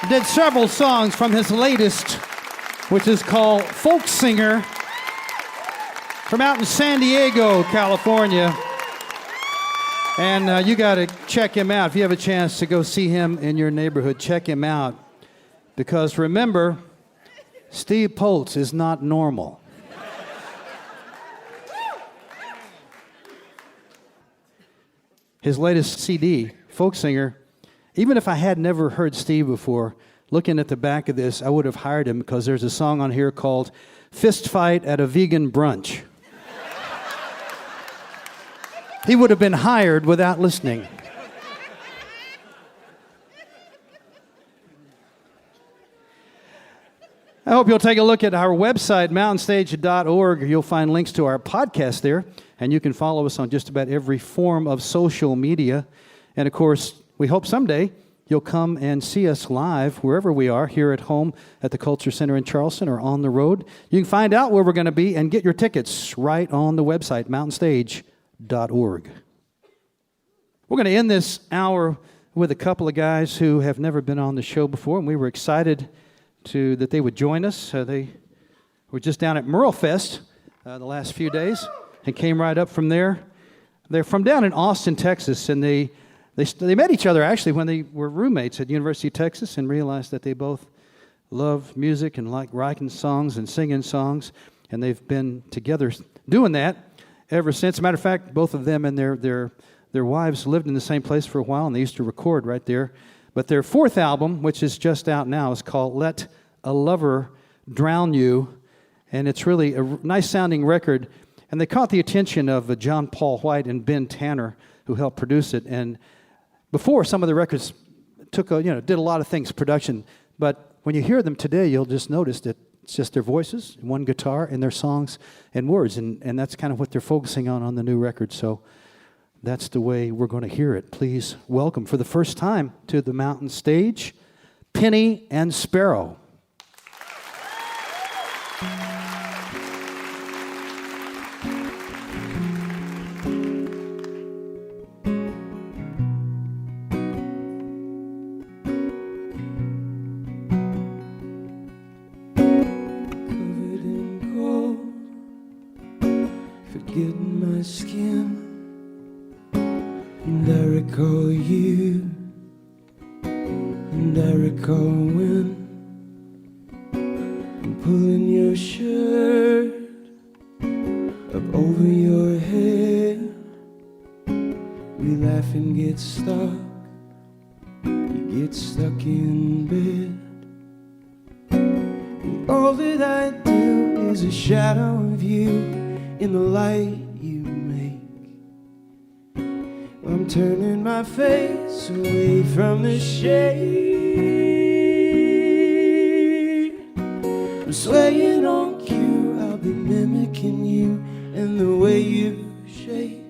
Did several songs from his latest, which is called Folk Singer, from out in San Diego, California. And you got to check him out. If you have a chance to go see him in your neighborhood, check him out. Because remember, Steve Poltz is not normal. His latest CD, Folk Singer, even if I had never heard Steve before, looking at the back of this, I would have hired him because there's a song on here called Fist Fight at a Vegan Brunch. He would have been hired without listening. I hope you'll take a look at our website, mountainstage.org. You'll find links to our podcast there, and you can follow us on just about every form of social media. And of course, we hope someday you'll come and see us live wherever we are, here at home at the Culture Center in Charleston or on the road. You can find out where we're going to be and get your tickets right on the website, mountainstage.org. We're going to end this hour with a couple of guys who have never been on the show before, and we were excited that they would join us. They were just down at Merlefest the last few days and came right up from there. They're from down in Austin, Texas, and they met each other actually when they were roommates at the University of Texas and realized that they both love music and like writing songs and singing songs, and they've been together doing that ever since. As a matter of fact, both of them and their wives lived in the same place for a while, and they used to record right there. But their fourth album, which is just out now, is called Let a Lover Drown You, and it's really a nice-sounding record. And they caught the attention of John Paul White and Ben Tanner, who helped produce it. And before, some of the records did a lot of things, production. But when you hear them today, you'll just notice that it's just their voices, one guitar, and their songs and words. And that's kind of what they're focusing on the new record. So that's the way we're going to hear it. Please welcome, for the first time to the Mountain Stage, Penny and Sparrow. Covered in gold, forgetting my skin. And I recall you, and I recall when I'm pulling your shirt up over your head. We laugh and get stuck, you get stuck in bed. And all that I do is a shadow of you in the light you make. I'm turning my face away from the shade. I'm swaying on cue, I'll be mimicking you and the way you shake.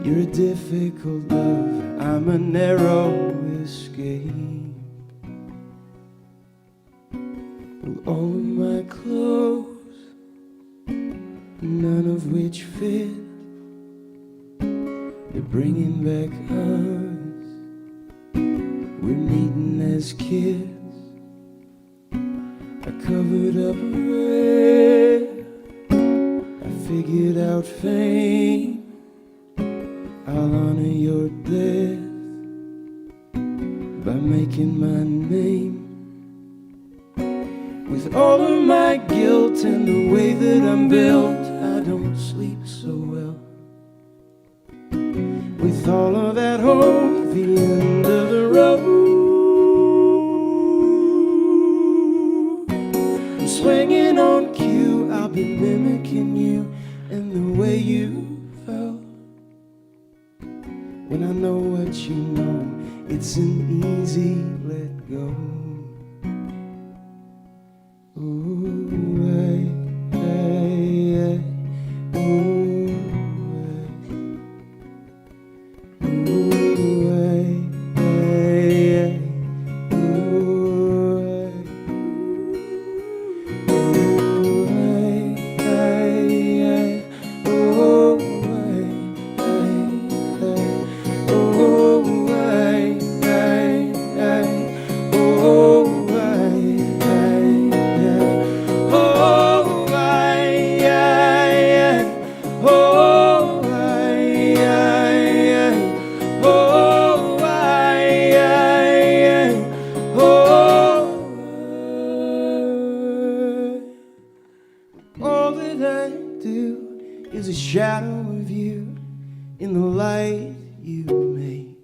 You're a difficult love, I'm a narrow escape. Well, all of my clothes, none of which fit, they're bringing back us. We're meeting as kids. I covered up red, I figured out fame. built and the way that I'm built, I don't sleep so well. With all of that hope, the end of the road, I'm swinging on cue, I'll be mimicking you and the way you felt. When I know what you know, it's an easy let go. Ooh, hey, hey, hey. Ooh, hey. Ooh, hey, hey, hey. Ooh, hey. Ooh, hey, hey, hey. Ooh, hey, hey, hey. Ooh, hey, hey, hey. Ooh, hey, hey, hey. Oh, hey, hey, hey. Oh, hey, hey, hey. Oh, hey, hey, hey. Oh, all that I do is a shadow of you in the light you make.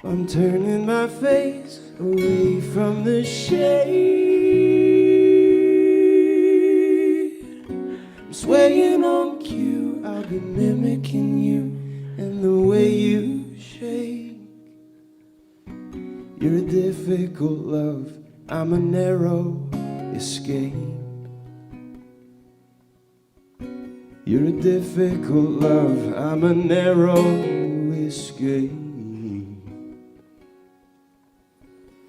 I'm turning my face away from the shade. I'm swaying on cue, I'll be mimicking you and the way you shake. You're a difficult love, I'm a narrow escape. You're a difficult love, I'm a narrow escape.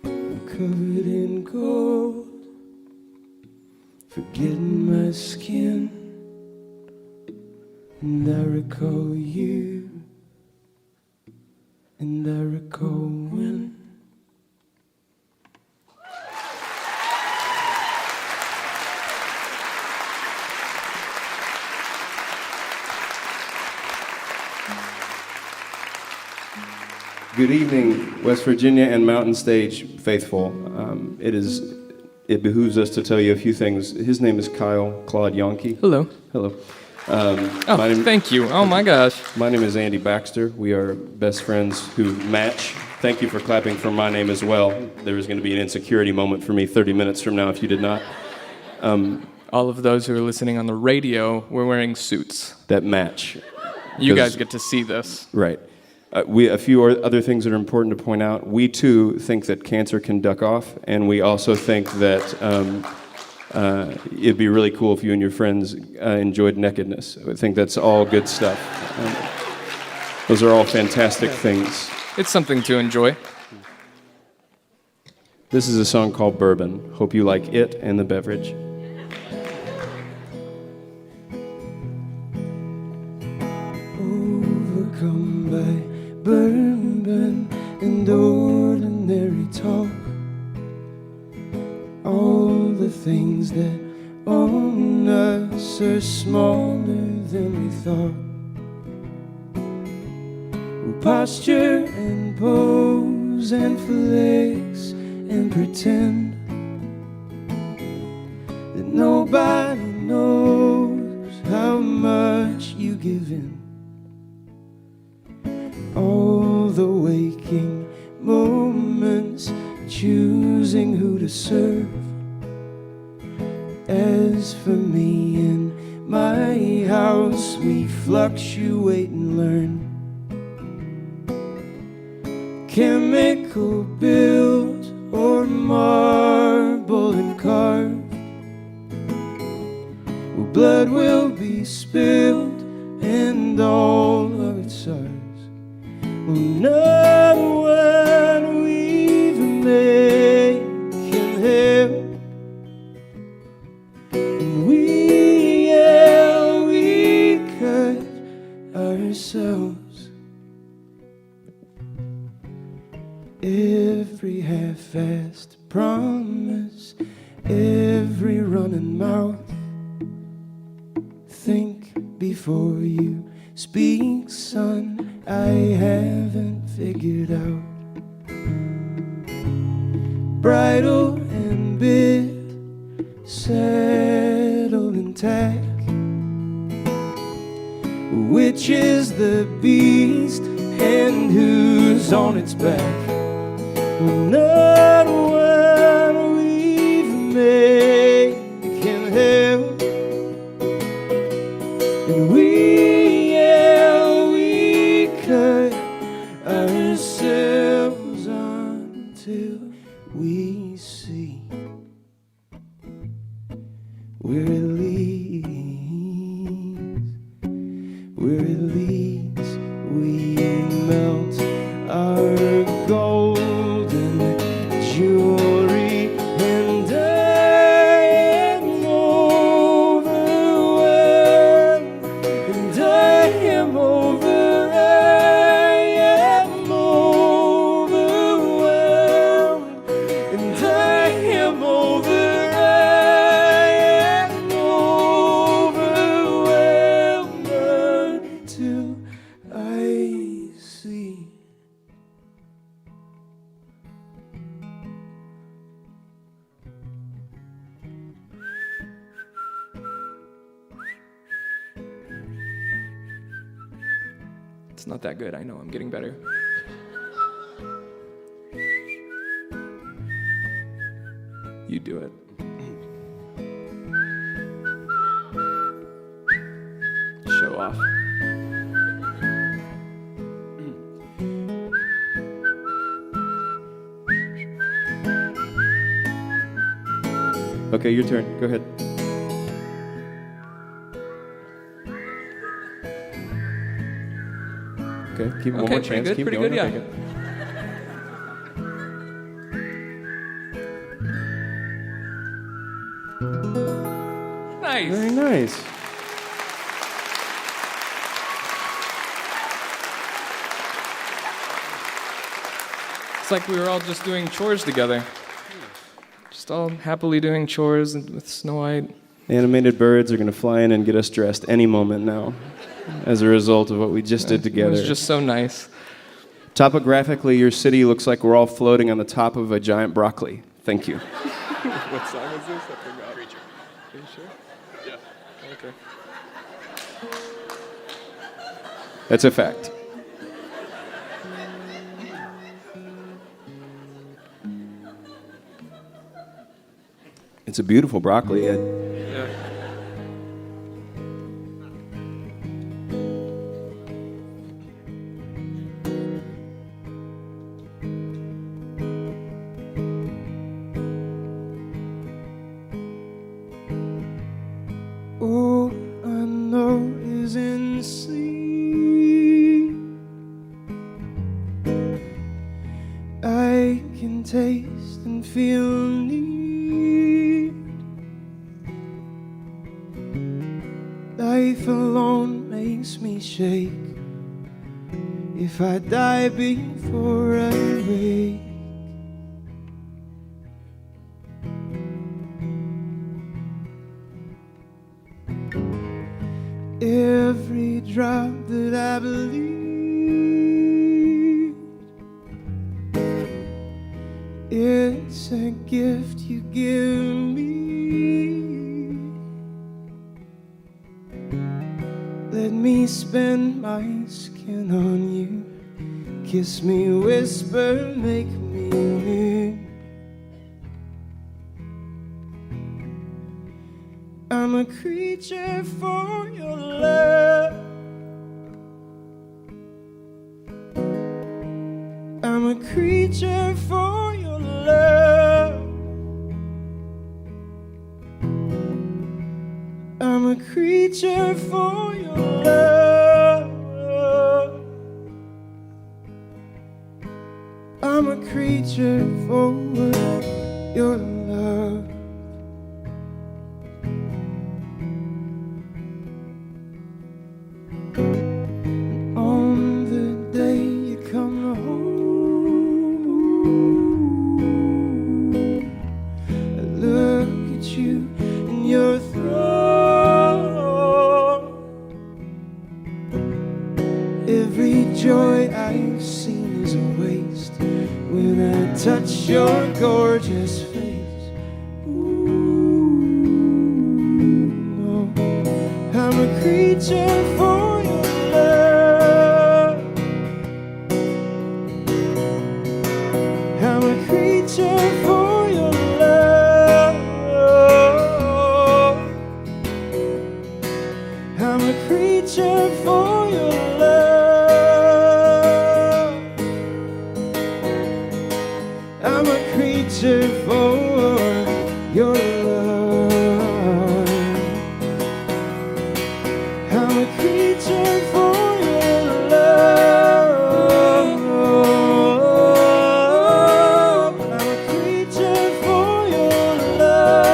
I'm covered in gold, forgetting my skin. And I recall you, and I recall when. Good evening, West Virginia and Mountain Stage faithful. It behooves us to tell you a few things. His name is Kyle Claude Yonke. Hello. Hello. Thank you. Oh my gosh. My name is Andy Baxter. We are best friends who match. Thank you for clapping for my name as well. There is going to be an insecurity moment for me 30 minutes from now if you did not. All of those who are listening on the radio, we're wearing suits. That match. You guys get to see this. Right. A few other things that are important to point out. We, too, think that cancer can duck off, and we also think that it'd be really cool if you and your friends enjoyed nakedness. I think that's all good stuff. Those are all fantastic things. It's something to enjoy. This is a song called Bourbon. Hope you like it and the beverage. Overcome by bourbon and ordinary talk, all the things that own us are smaller than we thought. We'll posture and pose and flex and pretend that nobody knows how much you give in. All the waking moments, choosing who to serve. As for me and my house, we fluctuate and learn. Chemical built or marble and carved, well, blood will be spilled and all of it's ours. Well, no one we've made can help, and we cut ourselves. Every half-assed promise, every running mouth. Think before you speak, son, I haven't figured out. Bridle and bit, settled intact. Which is the beast and who's on its back? Not what we've made can help, and we cut ourselves until we see where it leads. Where it leads, we melt our golden jewelry, and I am overwhelmed, and I am overwhelmed, and I am overwhelmed till I see. It's not that good. I know. I'm getting better. You do it. Show off. Okay, your turn. Go ahead. Okay, keep one more Pretty chance. good, Keep pretty going. good, Okay, yeah. good. Nice. Very nice. It's like we were all just doing chores together. Just all happily doing chores with Snow White. Animated birds are going to fly in and get us dressed any moment now as a result of what we just did together. It was just so nice. Topographically, your city looks like we're all floating on the top of a giant broccoli. Thank you. What song is this? I forgot. Preacher. Are you sure? Yeah. Okay. That's a fact. It's a beautiful broccoli, Ed. Yeah. All I know is in sleep I can taste and feel need. Life alone makes me shake. If I die before I wake, every drop that I believe, it's a gift you give me. Let me spend my skin on you. Kiss me, whisper, make me new. I'm a creature for your love. I'm a creature for your love. I'm a creature for your love. I'm a creature for your love. On the day you come home, I look at you and your throne. Every joy I've seen is a waste when I touch your gorgeous face. Ooh. creature for your love. I'm a creature for your love. I'm a creature for your love. I'm a creature for your love. I'm a creature for your love. I'm a creature for your love.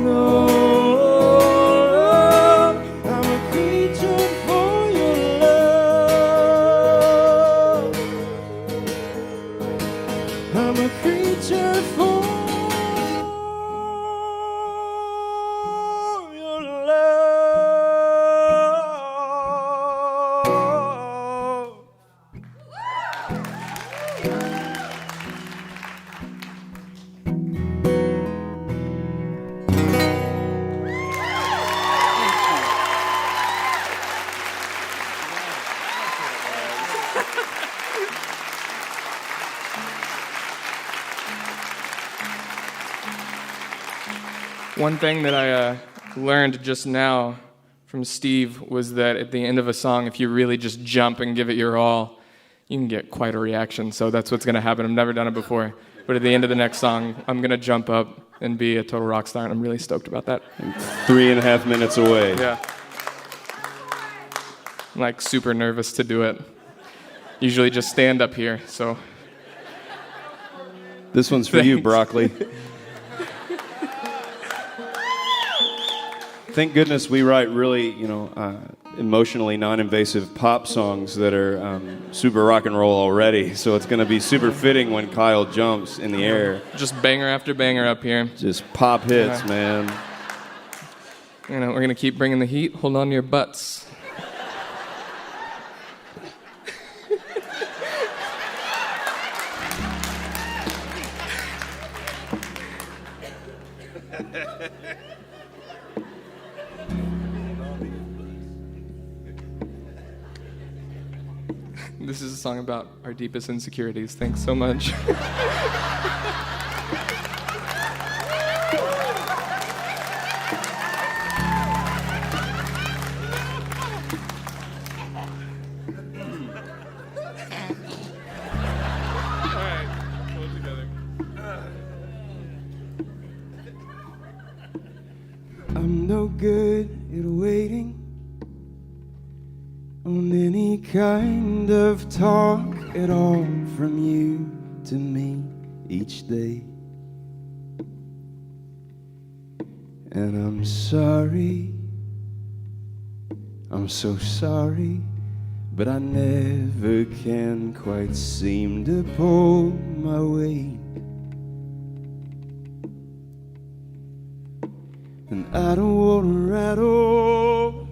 No, I'm a creature for your love. I'm a creature for your love. One thing that I learned just now from Steve was that at the end of a song, if you really just jump and give it your all, you can get quite a reaction. So that's what's going to happen. I've never done it before. But at the end of the next song, I'm going to jump up and be a total rock star, and I'm really stoked about that. 3.5 minutes away. Yeah. I'm like super nervous to do it. Usually just stand up here, so. This one's for you, Broccoli. Thank goodness we write really, emotionally non-invasive pop songs that are super rock and roll already. So it's going to be super fitting when Kyle jumps in the air. Just banger after banger up here. Just pop hits, man. We're going to keep bringing the heat. Hold on to your butts. This is a song about our deepest insecurities. Thanks so much. I'm no good at waiting on any kind of talk at all from you to me each day. And I'm sorry, I'm so sorry, but I never can quite seem to pull my weight. And I don't wanna rattle,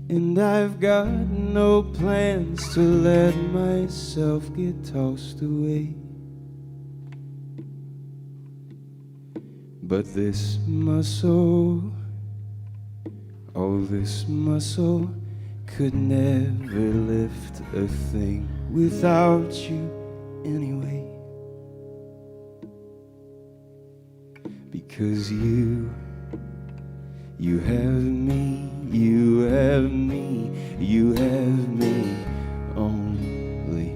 and I've got no plans to let myself get tossed away. But this muscle, oh this muscle, could never lift a thing without you anyway. Because you have me, you have me, you have me only.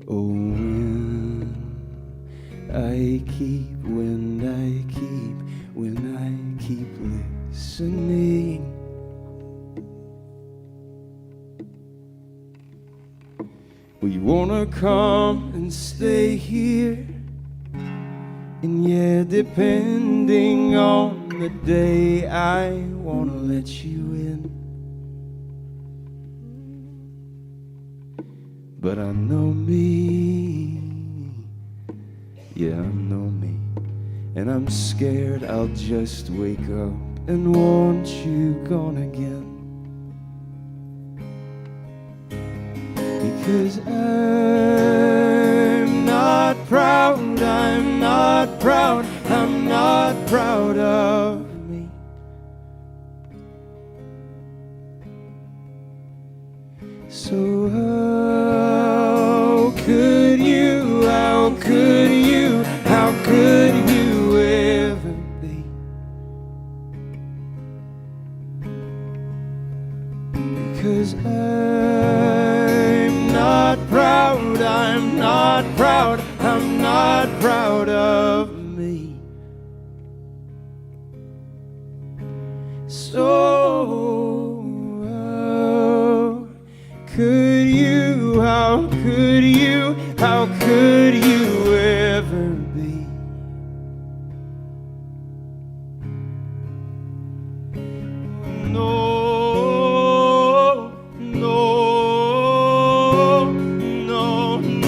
Oh, when I keep listening. Well, you wanna come and stay here, and yeah, depending on the day, I wanna let you in. But I know me, yeah, I know me, and I'm scared I'll just wake up and want you gone again. Because I'm not proud I'm not proud of me. So how could you ever be? No, no, no, no.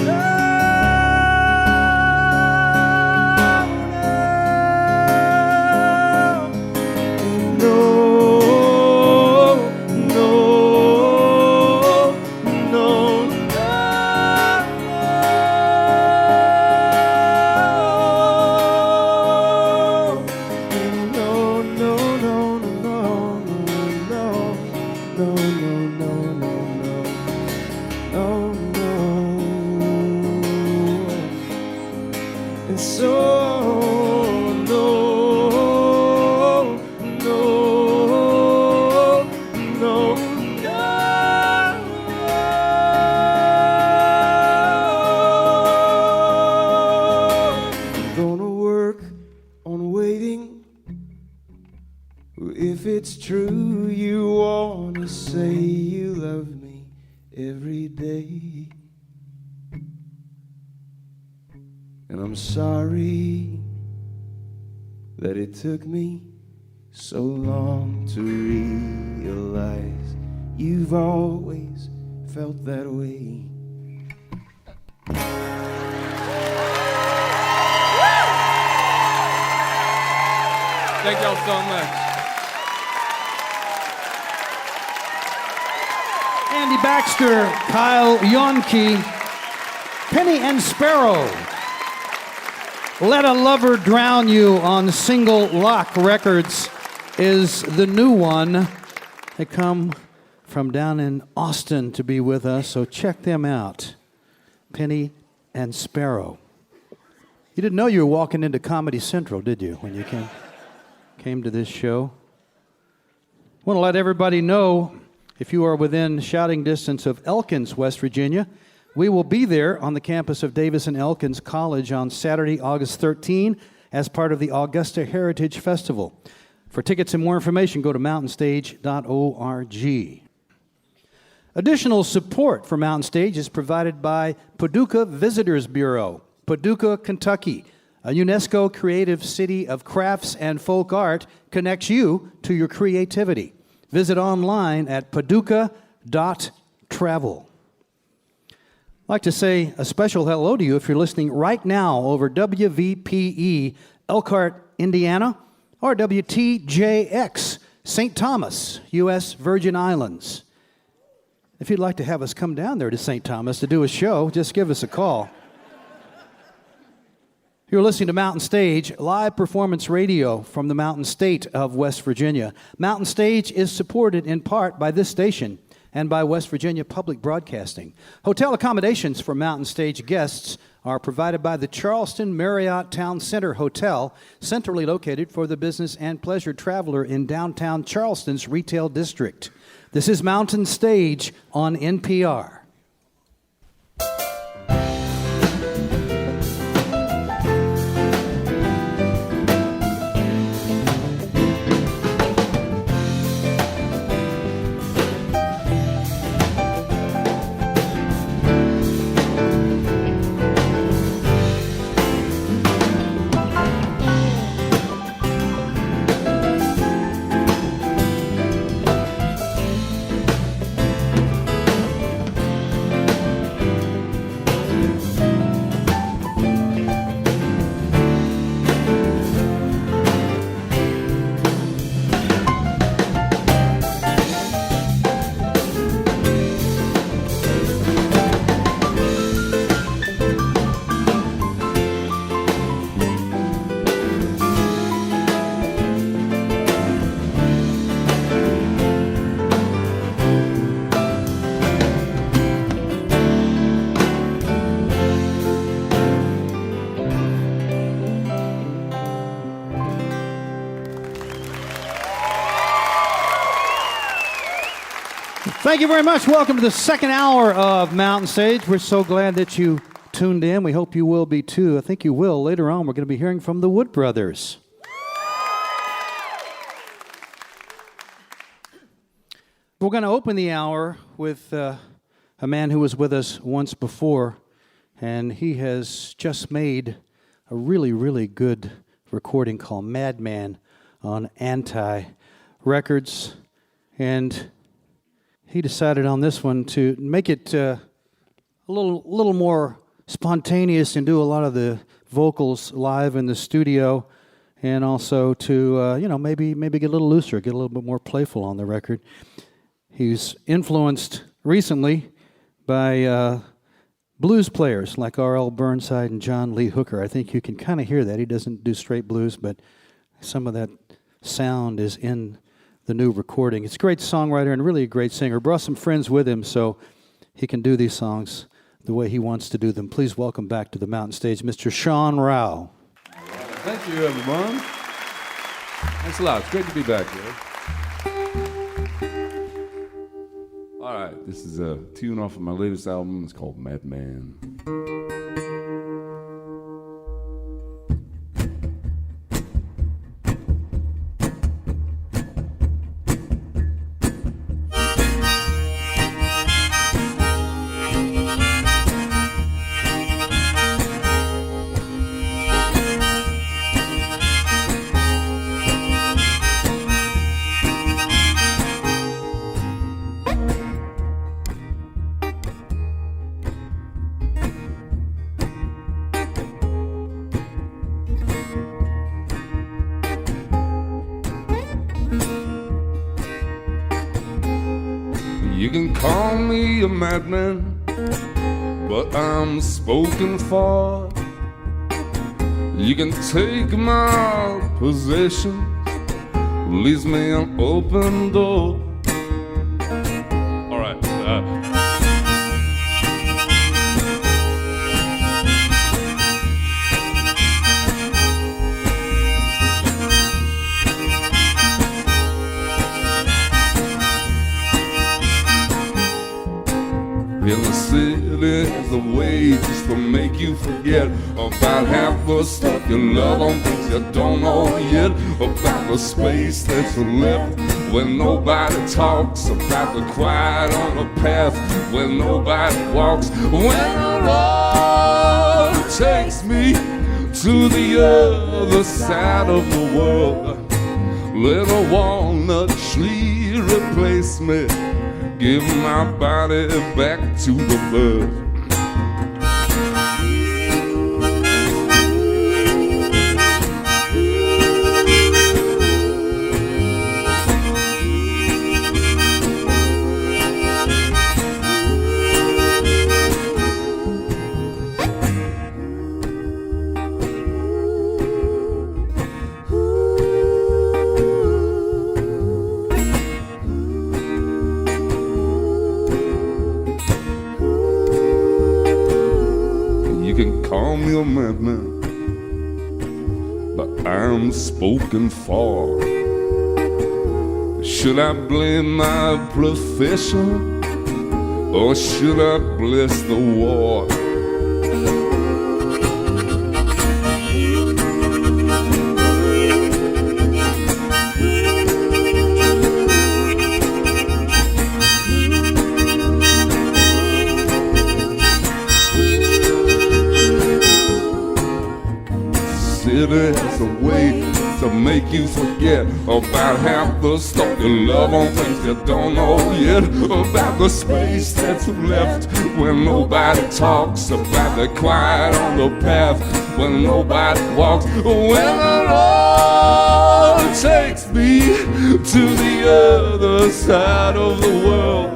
If it's true you wanna say you love me every day, and I'm sorry that it took me so long to realize you've always felt that way. Thank y'all so much. Andy Baxter, Kyle Yonke, Penny and Sparrow. Let a Lover Drown You on Single Lock Records is the new one. They come from down in Austin to be with us, so check them out. Penny and Sparrow. You didn't know you were walking into Comedy Central, did you, when you came to this show? I want to let everybody know, if you are within shouting distance of Elkins, West Virginia, we will be there on the campus of Davis and Elkins College on Saturday, August 13, as part of the Augusta Heritage Festival. For tickets and more information, go to mountainstage.org. Additional support for Mountain Stage is provided by Paducah Visitors Bureau, Paducah, Kentucky. A UNESCO creative city of crafts and folk art connects you to your creativity. Visit online at paducah.travel. I'd like to say a special hello to you if you're listening right now over WVPE Elkhart, Indiana, or WTJX St. Thomas, U.S. Virgin Islands. If you'd like to have us come down there to St. Thomas to do a show, just give us a call. You're listening to Mountain Stage, live performance radio from the Mountain State of West Virginia. Mountain Stage is supported in part by this station and by West Virginia Public Broadcasting. Hotel accommodations for Mountain Stage guests are provided by the Charleston Marriott Town Center Hotel, centrally located for the business and pleasure traveler in downtown Charleston's retail district. This is Mountain Stage on NPR. Thank you very much. Welcome to the second hour of Mountain Stage. We're so glad that you tuned in. We hope you will be too. I think you will. Later on, we're going to be hearing from the Wood Brothers. We're going to open the hour with a man who was with us once before, and he has just made a really, really good recording called Madman on Anti Records, and he decided on this one to make it a little more spontaneous and do a lot of the vocals live in the studio, and also to maybe get a little looser, get a little bit more playful on the record. He's influenced recently by blues players like R.L. Burnside and John Lee Hooker. I think you can kind of hear that. He doesn't do straight blues, but some of that sound is in the new recording. It's a great songwriter and really a great singer. Brought some friends with him so he can do these songs the way he wants to do them. Please welcome back to the Mountain Stage, Mr. Sean Rowe. Thank you, everyone. Thanks a lot. It's great to be back here. All right, this is a tune off of my latest album. It's called Madman. You can call me a madman, but I'm spoken for. You can take my possessions, leaves me an open door. All right. In the city, there's a way just to make you forget about half the stuff you love on things you don't know yet, about the space that's left when nobody talks, about the quiet on the path when nobody walks, when the road takes me to the other side of the world. Let a walnut tree replace me, give my body back to the bud. Call me a madman, but I'm spoken for. Should I blame my profession, or should I bless the war? There's a way to make you forget about half the stuff you love on things you don't know yet, about the space that's left when nobody talks, about the quiet on the path when nobody walks, when the road takes me to the other side of the world,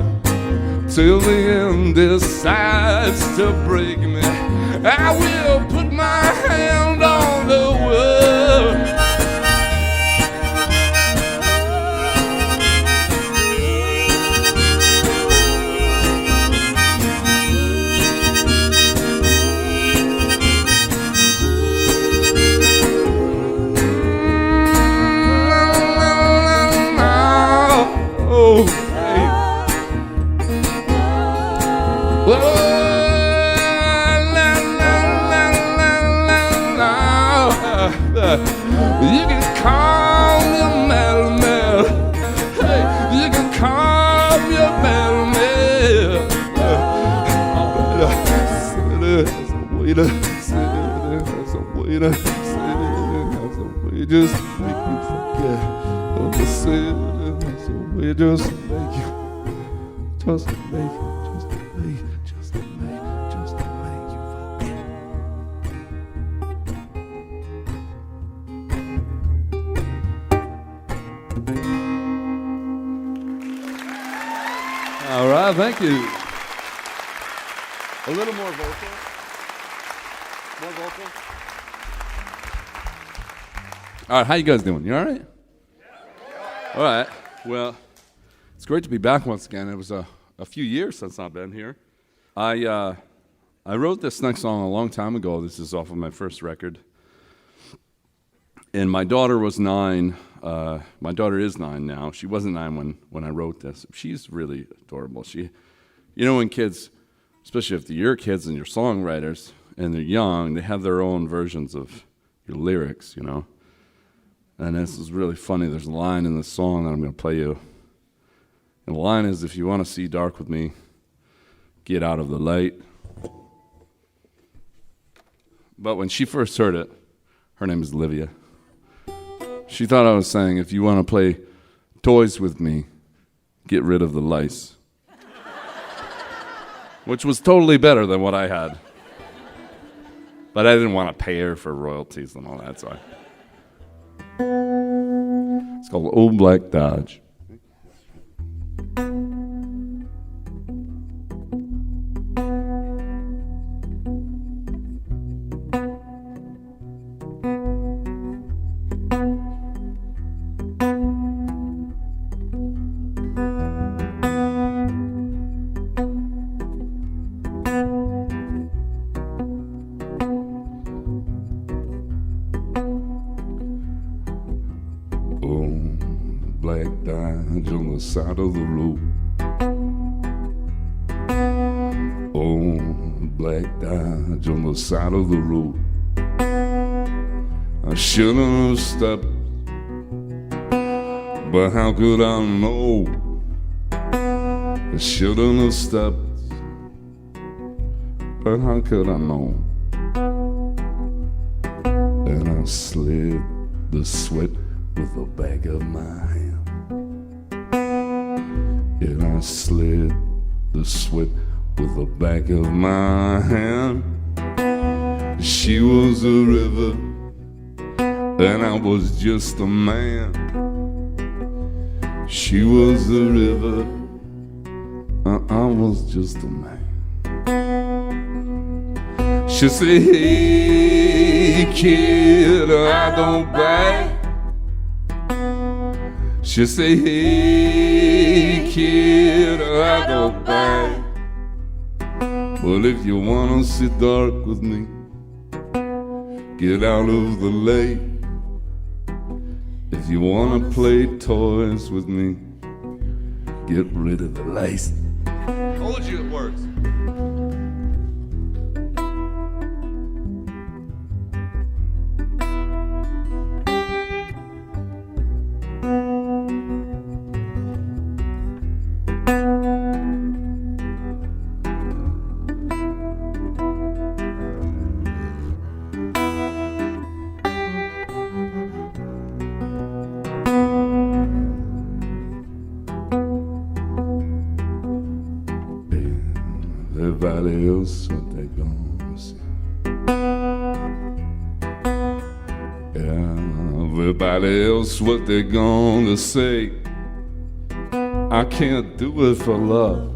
till the end decides to break me. I will put my hand on the world. Oh, hey. Oh, la, la. You can call me a mailman. Hey, you can call me a mailman. As a waiter, as a waiter, as a waiter, just make you forget. As a waiter, just make you, just to make you. All right, thank you. A little more vocal. More vocal. All right, how you guys doing? You all right? All right. Well, it's great to be back once again. It was a few years since I've been here. I wrote this next song a long time ago. This is off of my first record. And my daughter was 9. My daughter is 9 now. She wasn't 9 when I wrote this. She's really adorable. When kids, especially if you're kids and you're songwriters and they're young, they have their own versions of your lyrics, And this is really funny. There's a line in the song that I'm going to play you. And the line is, if you want to see dark with me, get out of the light. But when she first heard it, her name is Olivia. She thought I was saying, if you want to play toys with me, get rid of the lice. Which was totally better than what I had. But I didn't want to pay her for royalties and all that, so it's called Old Black Dodge. Black Dodge on the side of the road. Oh, black Dodge on the side of the road. I shouldn't have stopped, but how could I know? I shouldn't have stopped, but how could I know? And I slid the sweat with the back of my hand. And I slid the sweat with the back of my hand. She was a river, and I was just a man. She was a river, and I was just a man. She said, hey kid, I don't bite. She say, hey kid, I don't bite. Well, if you wanna see dark with me, get out of the light. If you wanna play toys with me, get rid of the lice. I told you it works. Everybody else, what they gonna say? Yeah, everybody else, what they gonna say? I can't do it for love.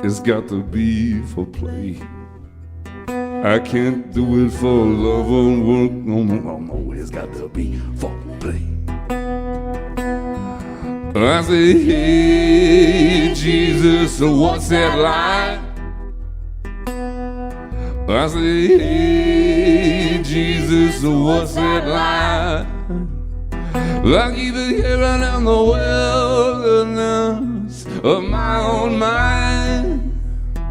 It's got to be for play. I can't do it for love or work. No, it's got to be for play. I say, hey, Jesus, what's that line? I say, hey, Jesus, what's that line? I keep hearing in the wilderness of my own mind.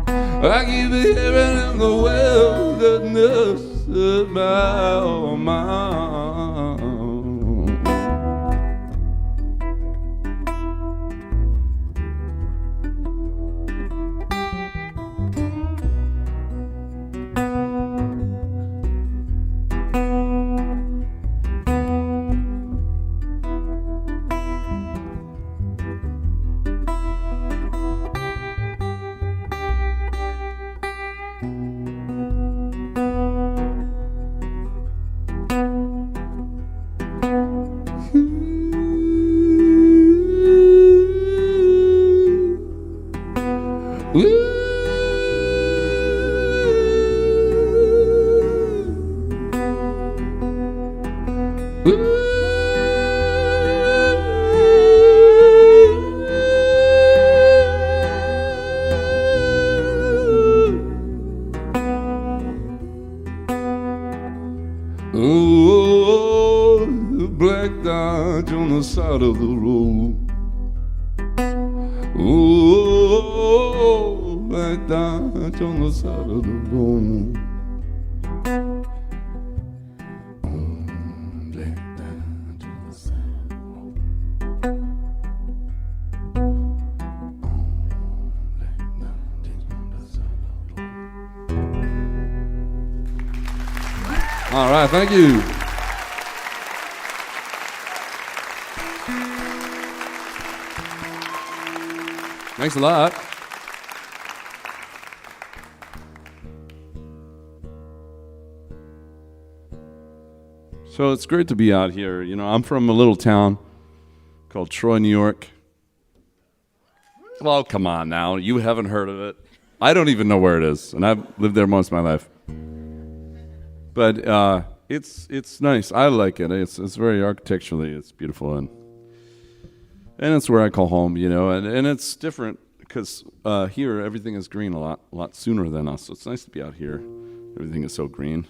I keep hearing in the wilderness about mine. Oh, black dodge on the side of the road. Oh, black dodge on the side of the road. All right, thank you. Thanks a lot. So it's great to be out here. You know, I'm from a little town called Troy, New York. Well, come on now. You haven't heard of it. I don't even know where it is, and I've lived there most of my life. But it's nice. I like it. It's very architecturally. It's beautiful, and it's where I call home. You know, and it's different because here everything is green a lot sooner than us. So it's nice to be out here. Everything is so green.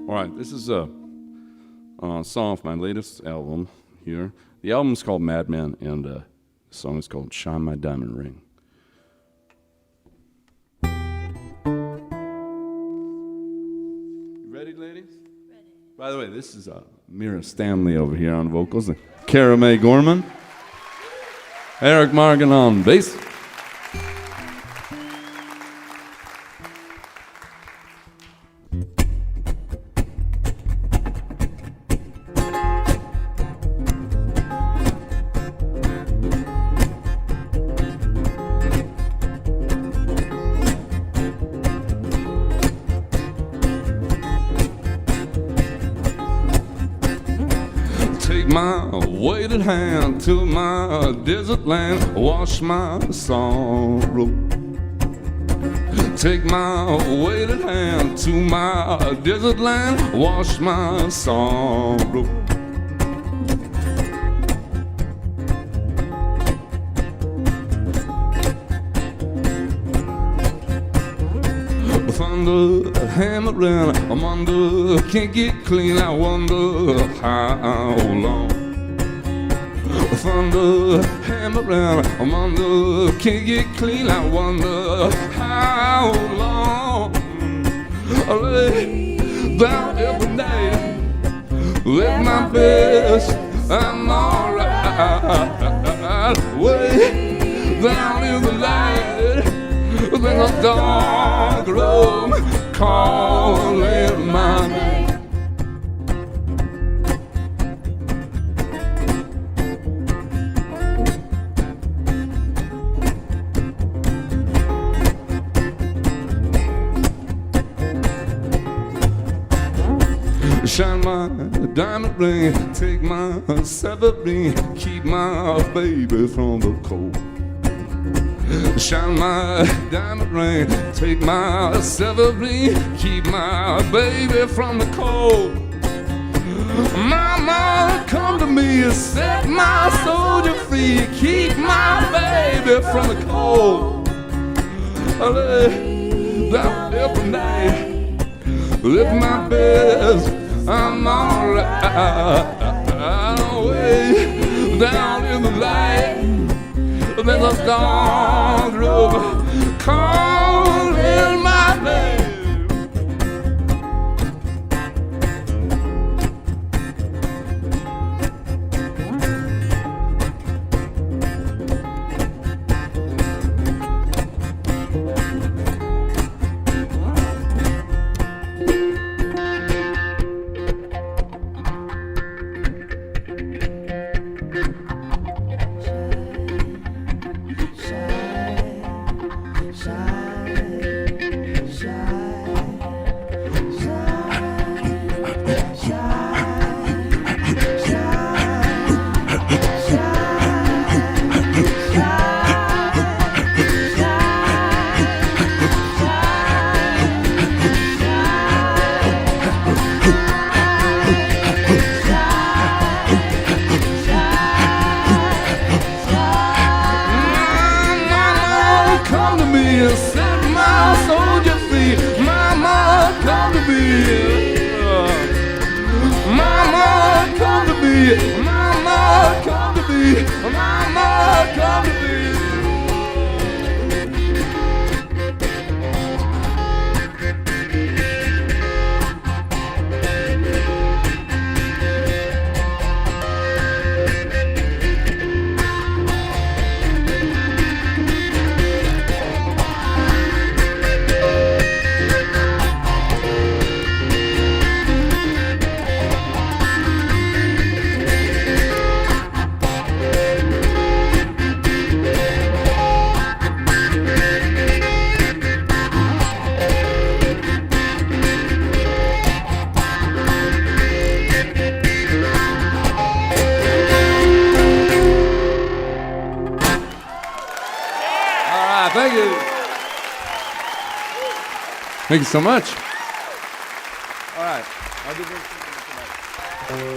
All right, this is a song off my latest album here. The album is called Madman, and the song is called Shine My Diamond Ring. Ready, ladies? Ready. By the way, this is Mira Stanley over here on vocals, and Cara Mae Gorman, Eric Morgan on bass. Take my weighted hand to my desert land, wash my sorrow. Take my weighted hand to my desert land, wash my sorrow. Thunder hammering, I'm under, can't get clean, I wonder how long. Thunder hammering, I'm under, can't get clean, I wonder how long. I lay down every night, live my best, I'm alright. Way down in the light, in a dark room, calling my name. Shine my diamond ring, take my severed ring, keep my baby from the cold. Shine my diamond ring, take my severed ring, keep my baby from the cold. Mama, come to me and set my soldier free, keep my baby from the cold. I lay down every night, live my best, I'm alright. Way down in the light, there's a dark room calling my name. Thank you so much. All right. I'll give it to you.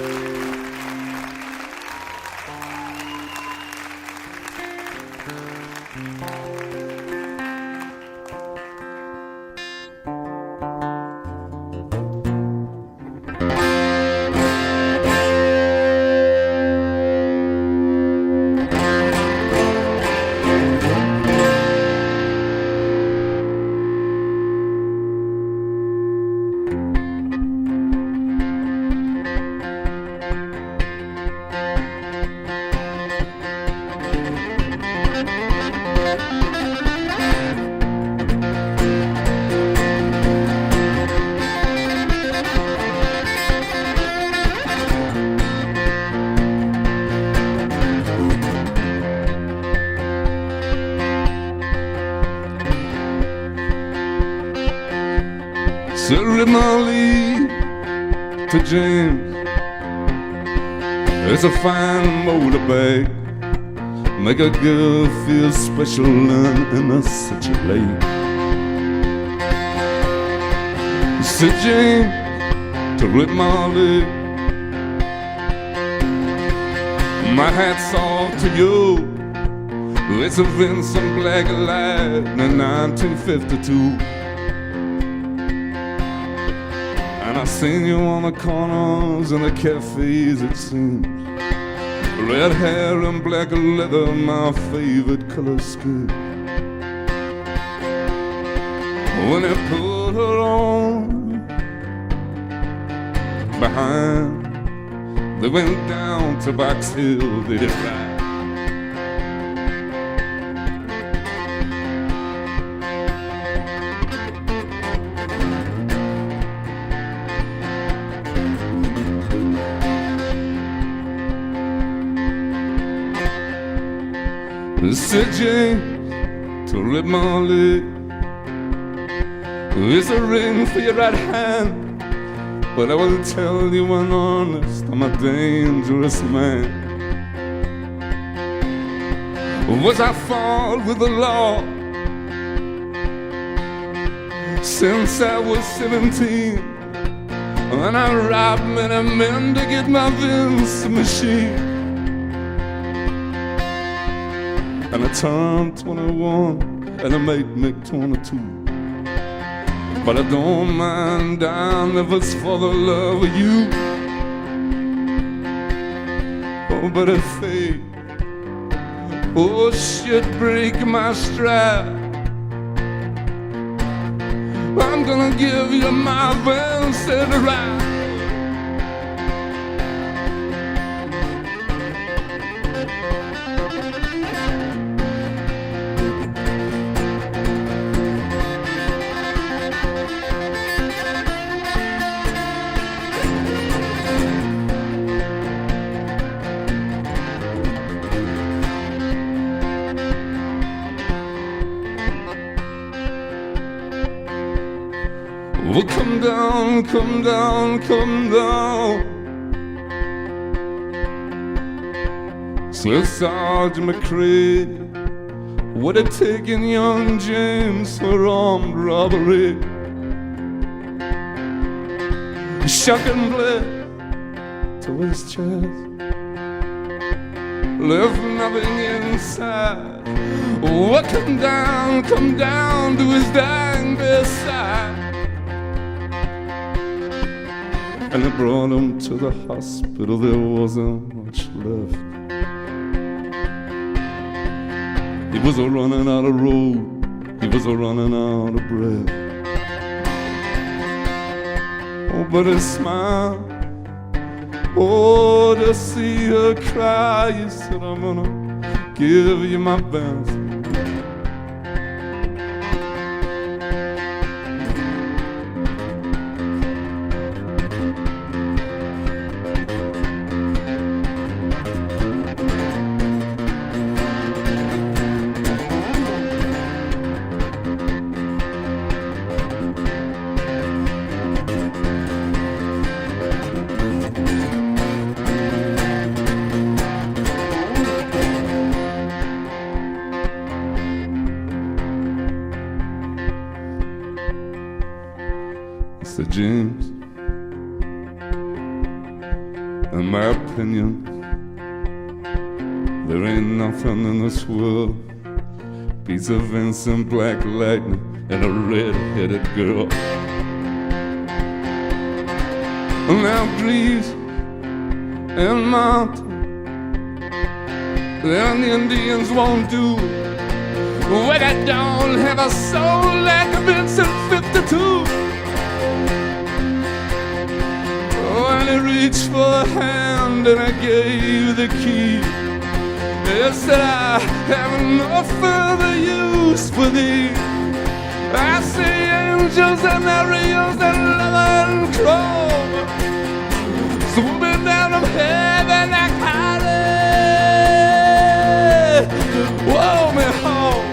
Ceremony to James. It's a fine motorbike. Make a girl feel special and a such a late. Sir James to rip my leg. My hat's off to you. It's a Vincent Black Light in 1952. And I seen you on the corners and the cafes, it seems. Red hair and black leather, my favorite color scheme. When they put her on behind, they went down to Box Hill, they did ride. Said James to rip my leg. It's a ring for your right hand, but I will tell you one honest, I'm a dangerous man. Was I fought with the law since I was 17, and I robbed many men to get my Vince machine. And I turned 21 and I might make 22. But I don't mind dying if it's for the love of you. Oh, but if fate, oh shit, break my stride, I'm gonna give you my Vincent ride. Well, come down, come down, come down. Sir Sergeant McCrae would have taken young James for armed robbery. Shock and blade to his chest, left nothing inside. Oh, come down to his dying bedside. And they brought him to the hospital, there wasn't much left. He was a running out of road, he was a running out of breath. Oh, but he smiled, oh, to see her cry, he said, I'm gonna give you my best. Mr. James, in my opinion, there ain't nothing in this world beats a Vincent Black Lightning and a red-headed girl. Now Greece and mountain, then the Indians won't do. Well, I don't have a soul like a Vincent 52. Oh, and I reached for a hand and I gave the key. It said I have no further use for thee. I see angels and Ariels and love and crow swooping down from heaven like holly. Whoa, me home.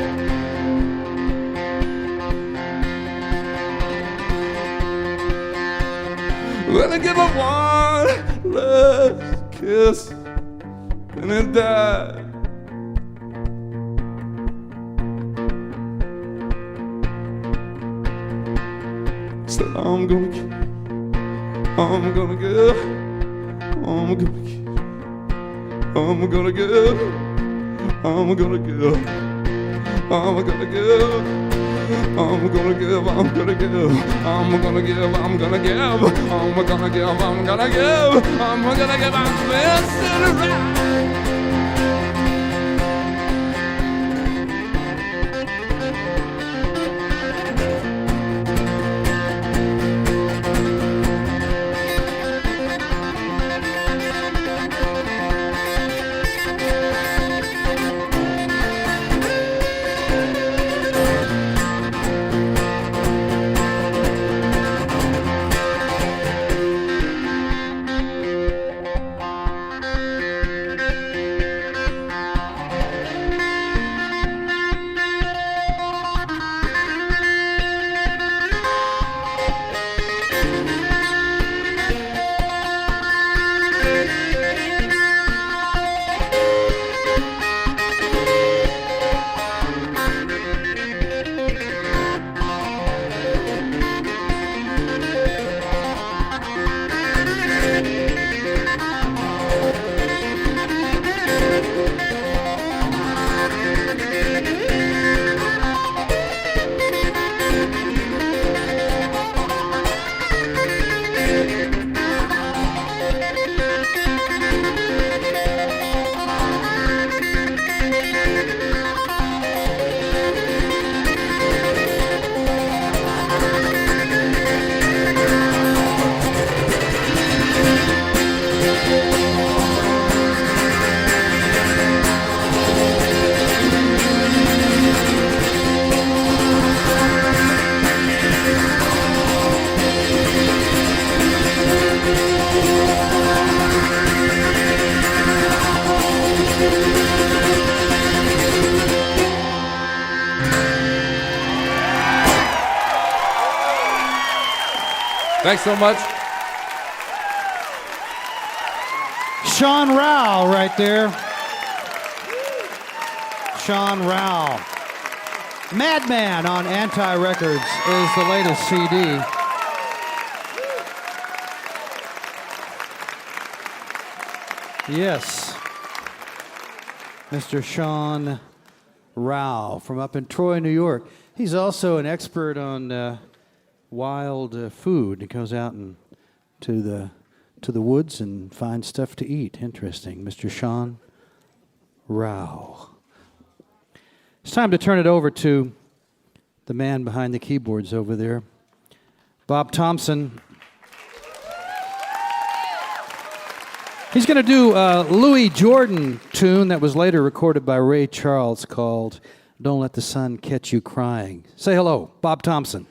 Let me give her one last kiss and then die. So I'm gonna give, I'm gonna give, I'm gonna give, I'm gonna give, I'm gonna give, I'm gonna give, I'm gonna give, I'm gonna give, I'm gonna give, I'm gonna give, I'm gonna give, I'm gonna give, I'm gonna give, I'm messing around. Thanks so much. Sean Rowe right there. Sean Rowe. Madman on Anti Records is the latest CD. Yes. Mr. Sean Rowe from up in Troy, New York. He's also an expert on wild food. He goes out and to the woods and finds stuff to eat. Interesting. Mr. Sean Rowe. It's time to turn it over to the man behind the keyboards over there, Bob Thompson. He's going to do a Louis Jordan tune that was later recorded by Ray Charles called Don't Let the Sun Catch You Crying. Say hello, Bob Thompson.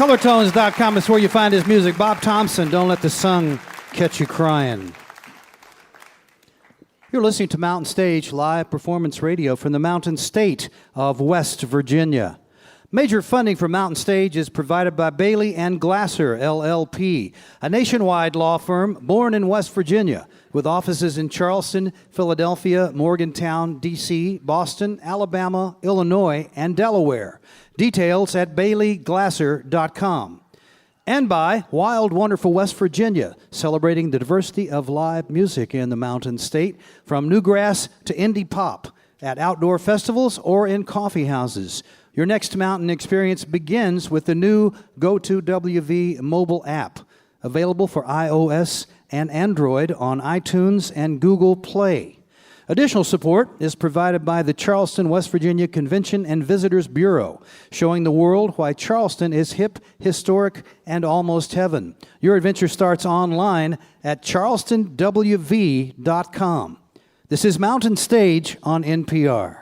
Colortones.com is where you find his music. Bob Thompson, Don't Let the Sun Catch You Crying. You're listening to Mountain Stage live performance radio from the Mountain State of West Virginia. Major funding for Mountain Stage is provided by Bailey and Glasser, LLP, a nationwide law firm born in West Virginia with offices in Charleston, Philadelphia, Morgantown, D.C., Boston, Alabama, Illinois, and Delaware. Details at baileyglasser.com. And by Wild Wonderful West Virginia, celebrating the diversity of live music in the Mountain State, from newgrass to indie pop, at outdoor festivals or in coffee houses. Your next mountain experience begins with the new Go2WV mobile app, available for iOS and Android on iTunes and Google Play. Additional support is provided by the Charleston, West Virginia Convention and Visitors Bureau, showing the world why Charleston is hip, historic, and almost heaven. Your adventure starts online at charlestonwv.com. This is Mountain Stage on NPR.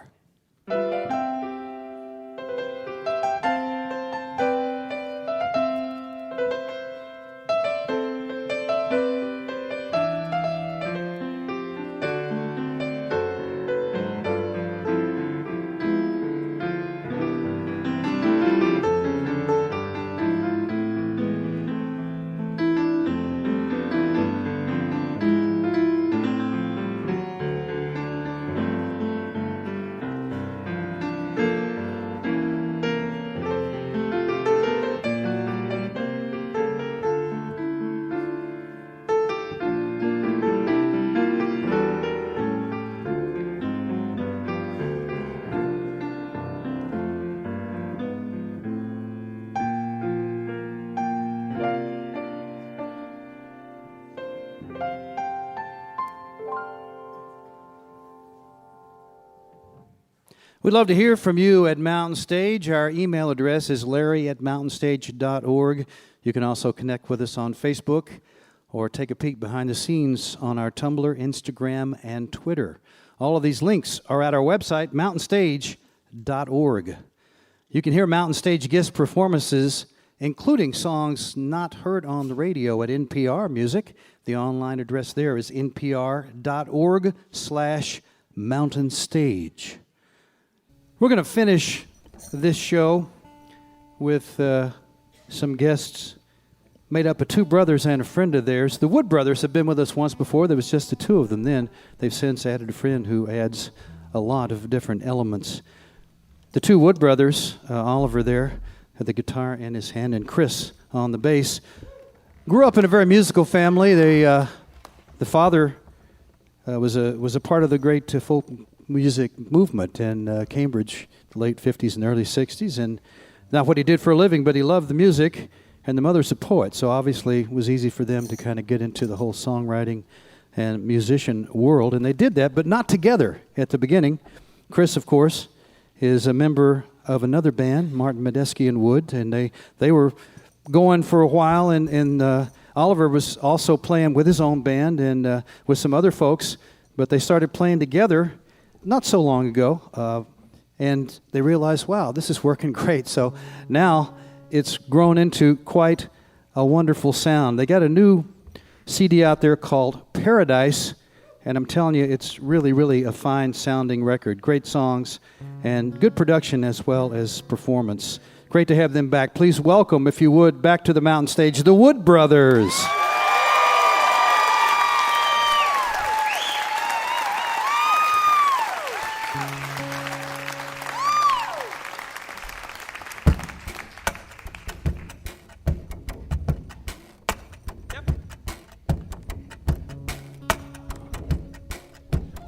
We'd love to hear from you at Mountain Stage. Our email address is larry@mountainstage.org. You can also connect with us on Facebook or take a peek behind the scenes on our Tumblr, Instagram, and Twitter. All of these links are at our website, mountainstage.org. You can hear Mountain Stage guest performances, including songs not heard on the radio at NPR Music. The online address there is npr.org/mountainstage. We're going to finish this show with some guests made up of two brothers and a friend of theirs. The Wood brothers have been with us once before. There was just the two of them then. They've since added a friend who adds a lot of different elements. The two Wood brothers, Oliver there had the guitar in his hand, and Chris on the bass, grew up in a very musical family. The father was a part of the great folk music movement in Cambridge, the late 50s and early 60s, and not what he did for a living, but he loved the music, and the mother's a poet, so obviously it was easy for them to kind of get into the whole songwriting and musician world, and they did that, but not together at the beginning. Chris, of course, is a member of another band, Martin Medeski and Wood, and they were going for a while, and Oliver was also playing with his own band and with some other folks, but they started playing together not so long ago, and they realized, wow, this is working great. So now it's grown into quite a wonderful sound. They got a new CD out there called Paradise, and I'm telling you, it's really, really a fine-sounding record. Great songs and good production as well as performance. Great to have them back. Please welcome, if you would, back to the Mountain Stage, the Wood Brothers.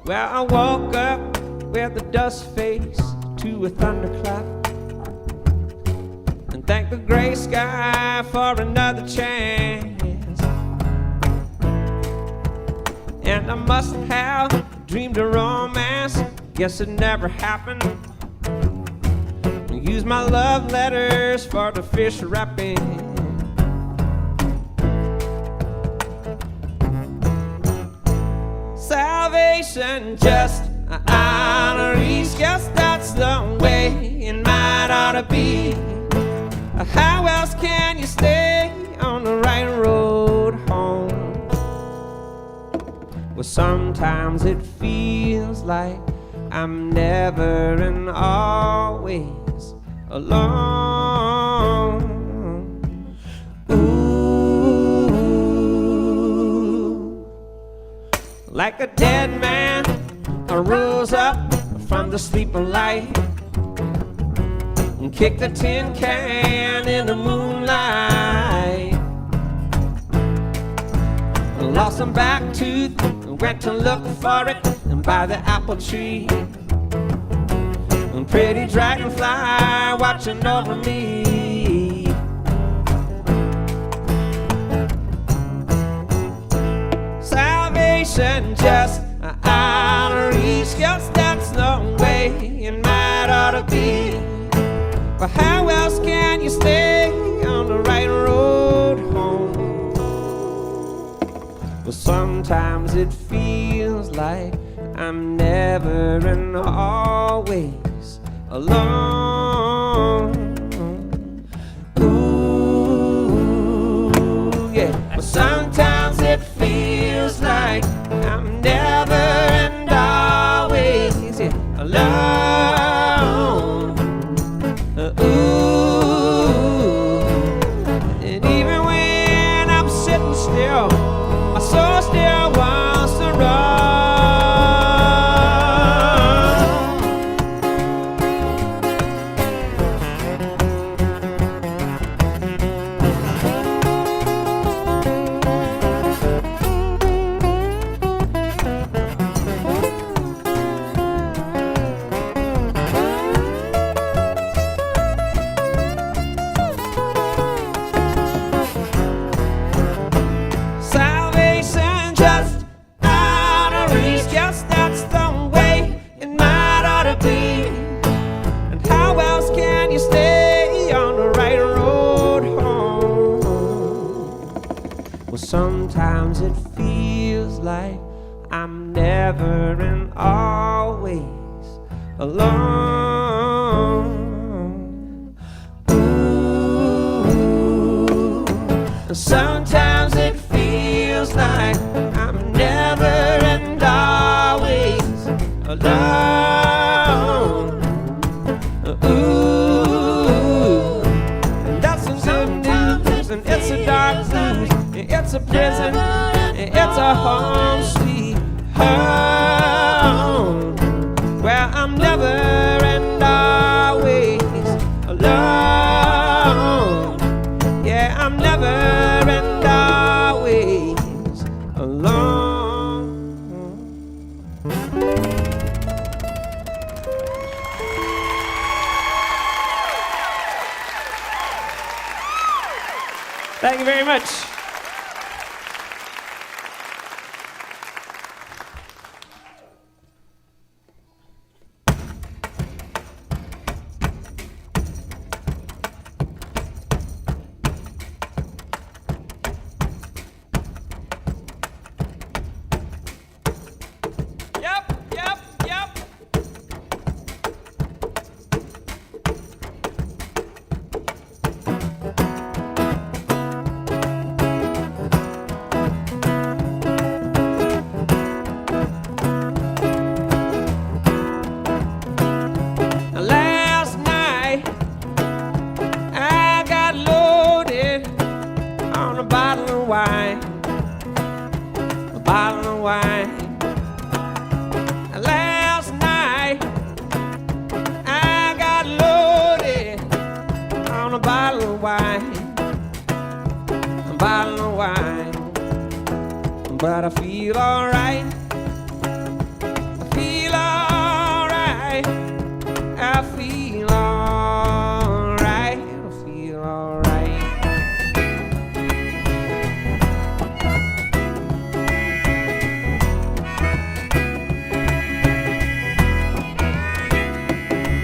Well, I woke up with a dust face to a thunderclap, and thank the gray sky for another chance. And I must have dreamed a romance, guess it never happened. Use my love letters for the fish wrapping. Salvation just out of reach, guess that's the way it might ought to be. How else can you stay on the right road home? Well, sometimes it feels like I'm never and always alone. Ooh, like a dead man, I rose up from the sleeper light and kicked the tin can in the moonlight. I lost some back tooth and went to look for it and by the apple tree. And pretty dragonfly watching over me. Salvation just out of reach, 'cause that's the way it might ought to be. But how else can you stay on the right road home? Well, sometimes it feels like I'm never and always alone. Ooh, yeah. But sometimes it feels like I'm never and always alone. Ooh, and even when I'm sitting still, my soul still wants to run. Salvation just out of reach, yes, that's the way it might ought to be. And how else can you stay on the right road home? Well, sometimes it feels like I'm never and always alone. Ooh, and sometimes it feels like I'm never and always alone. Ooh, and that's some good news, and it's a dark blues, and it's a prison, and it's a home sweet home, where I'm never and always alone. Yeah, I'm never and always alone. Thank you very much. Yep, yep, yep. Last night I got loaded on a bottle of wine, a bottle of wine. Last night I got loaded on a bottle of wine, a bottle of wine. But I feel alright, I feel alright, I feel alright, I feel alright.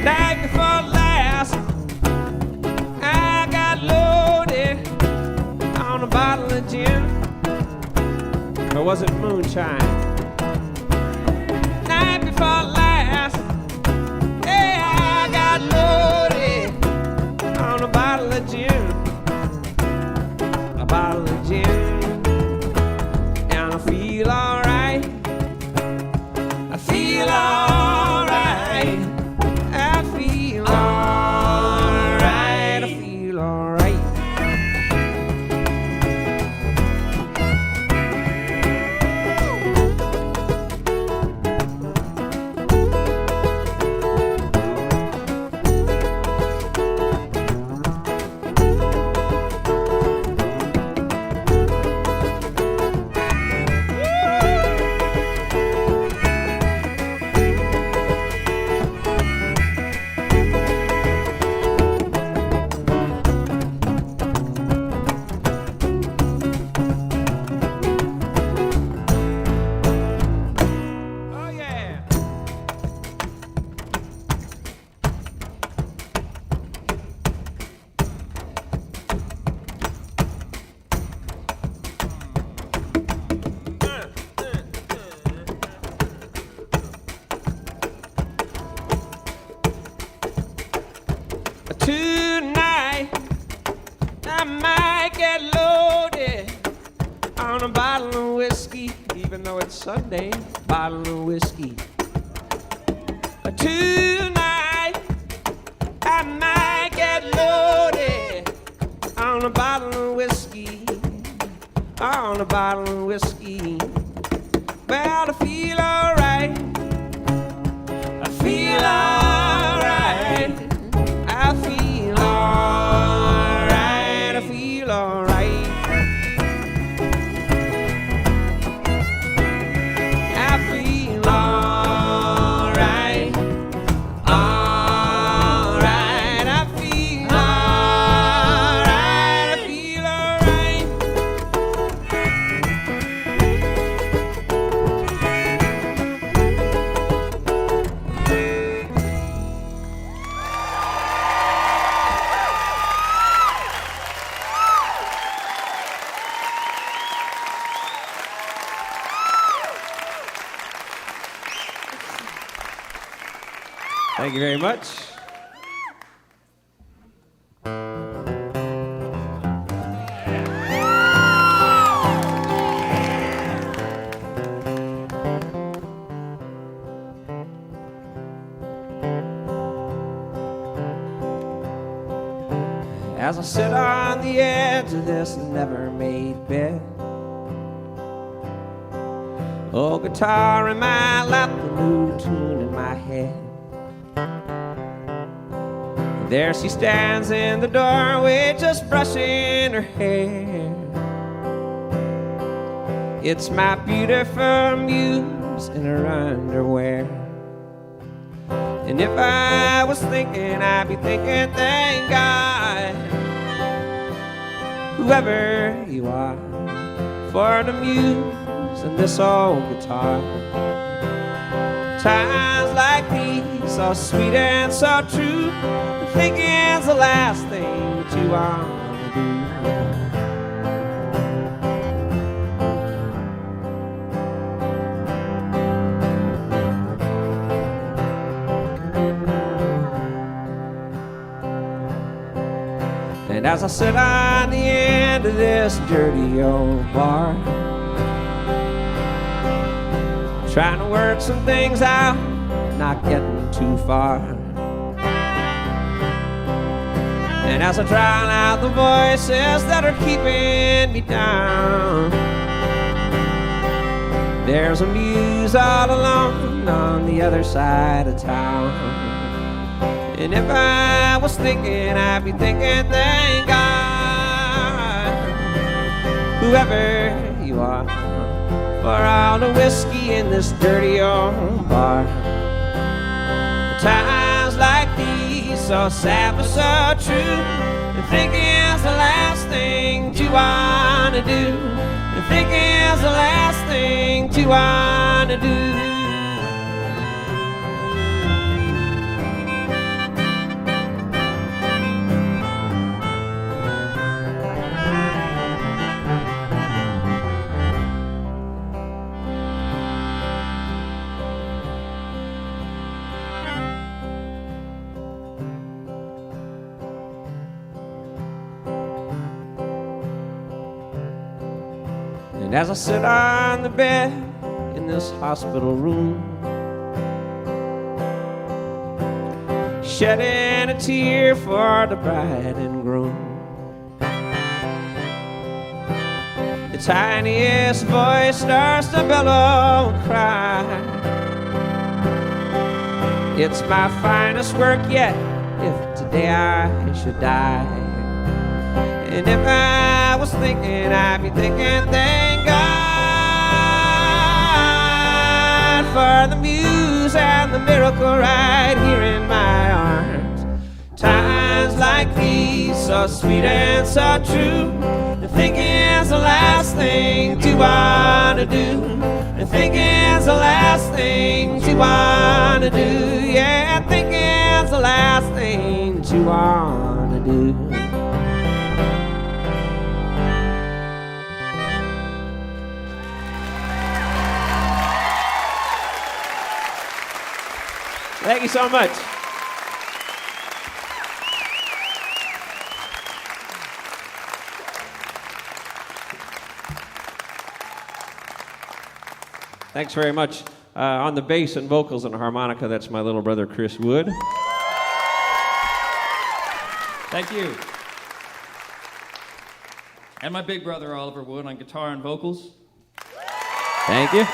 Night before last, I got loaded on a bottle of gin. Or was it moonshine? Night before last, yeah, I got loaded on a bottle of gin. might get loaded on a bottle of whiskey, even though it's Sunday. Bottle of whiskey. Tonight I might get loaded on a bottle of whiskey, on a bottle of whiskey. Well, I feel alright. I feel alright. I feel alright. I feel alright. I feel alright. Alright. I feel alright. I feel alright. Thank you very much. As I sit on the edge of this never-made bed, old guitar in my lap, a new tune in my head. There she stands in the doorway, just brushing her hair. It's my beautiful muse in her underwear. And if I was thinking, I'd be thinking, thank God, whoever you are, for the muse and this old guitar. Times like these, so sweet and so true, thinking's the last thing that you want to do. And as I sit on the end of this dirty old bar, trying to work some things out, not getting too far. And as I drown out the voices that are keeping me down, there's a muse all alone on the other side of town. And if I was thinking, I'd be thinking, thank God, whoever you are, for all the whiskey in this dirty old bar. Times like these, so sad but so true, and thinking's the last thing that you wanna do, and thinking's the last thing that you wanna do. And as I sit on the bed in this hospital room, shedding a tear for the bride and groom, the tiniest voice starts to bellow and cry. It's my finest work yet, if today I should die. And if I was thinking, I'd be thinking, thank God for the muse and the miracle right here in my arms. Times like these, so sweet and so true, and thinking's the last thing you wanna do, and thinking's the last thing you wanna do, yeah, thinking's the last thing you wanna do. Thank you so much. Thanks very much. On the bass and vocals and harmonica, that's my little brother, Chris Wood. Thank you. And my big brother, Oliver Wood, on guitar and vocals. Thank you.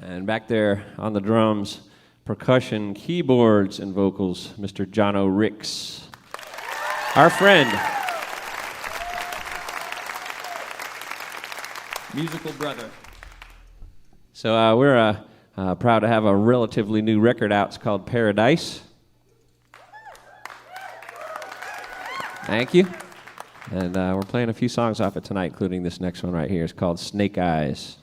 And back there on the drums, percussion, keyboards, and vocals, Mr. Jono Ricks, our friend. Musical brother. So we're proud to have a relatively new record out. It's called Paradise. Thank you. And we're playing a few songs off it tonight, including this next one right here. It's called Snake Eyes.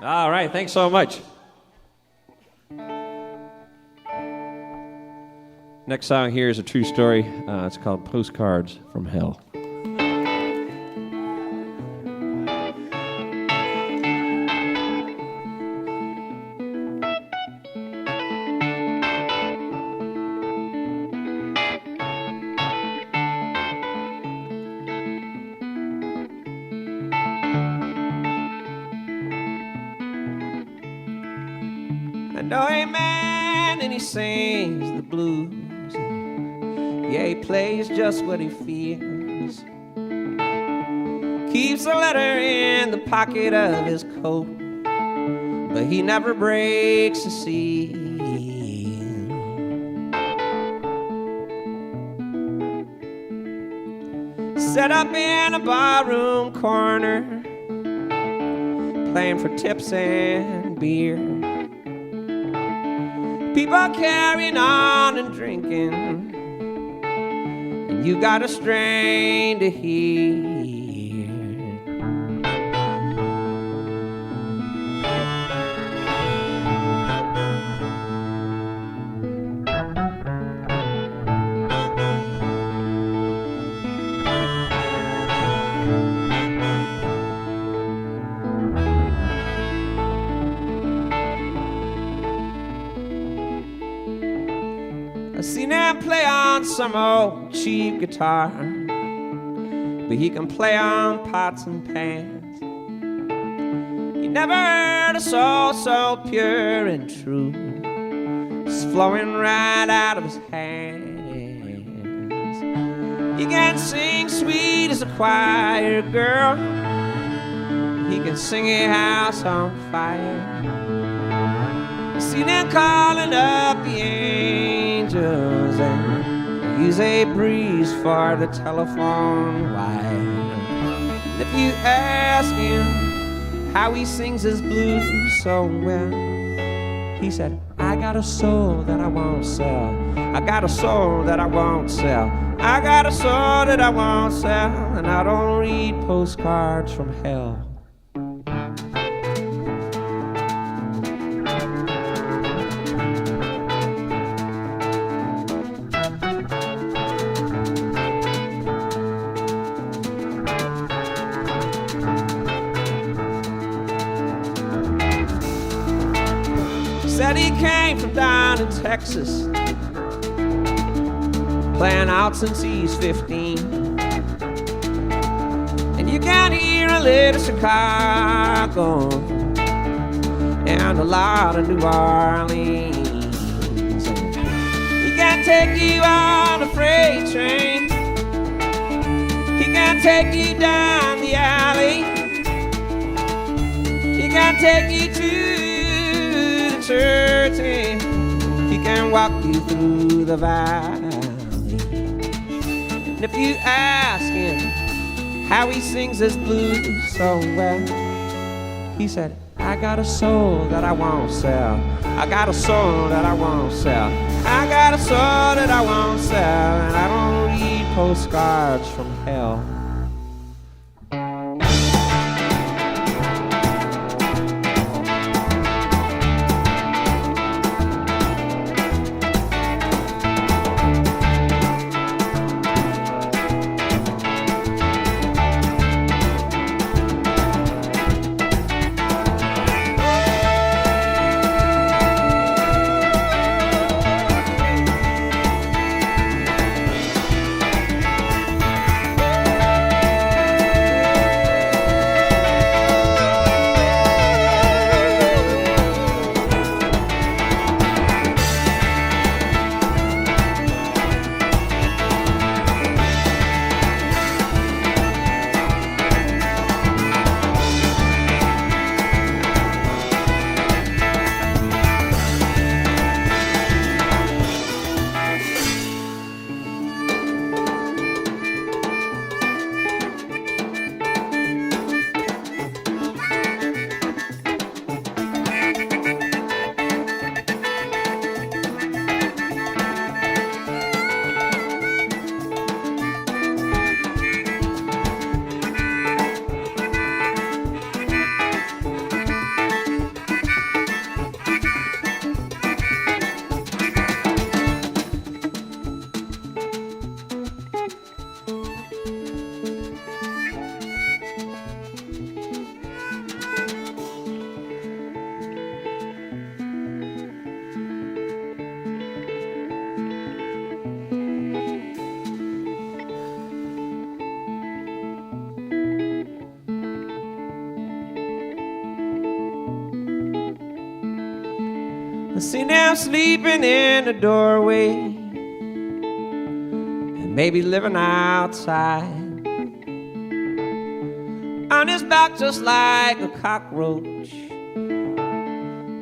All right, thanks so much. Next song here is a true story. It's called Postcards from Hell. I know a man and he sings the blues. Yeah, he plays just what he feels. Keeps a letter in the pocket of his coat, but he never breaks the seal. Set up in a barroom corner, playing for tips and beer. People carrying on and drinking, and you got a strain to hear. I seen him play on some old cheap guitar, but he can play on pots and pans. You never heard a soul so pure and true, just flowing right out of his hands. He can sing sweet as a choir girl, he can sing a house on fire. Seen him calling up the angels and use a breeze for the telephone wire. And if you ask him how he sings his blues so well, he said, I got a soul that I won't sell. I got a soul that I won't sell. I got a soul that I won't sell. And I don't read postcards from hell. Said he came from down in Texas, playing out since he's 15. And you can hear a little Chicago and a lot of New Orleans. He can take you on a freight train, he can take you down the alley, he can take you to church, he can walk you through the valley. And if you ask him how he sings his blues so well, he said, I got a soul that I won't sell. I got a soul that I won't sell. I got a soul that I won't sell. And I don't read postcards from hell. I seen him sleeping in the doorway, and maybe living outside, on his back just like a cockroach,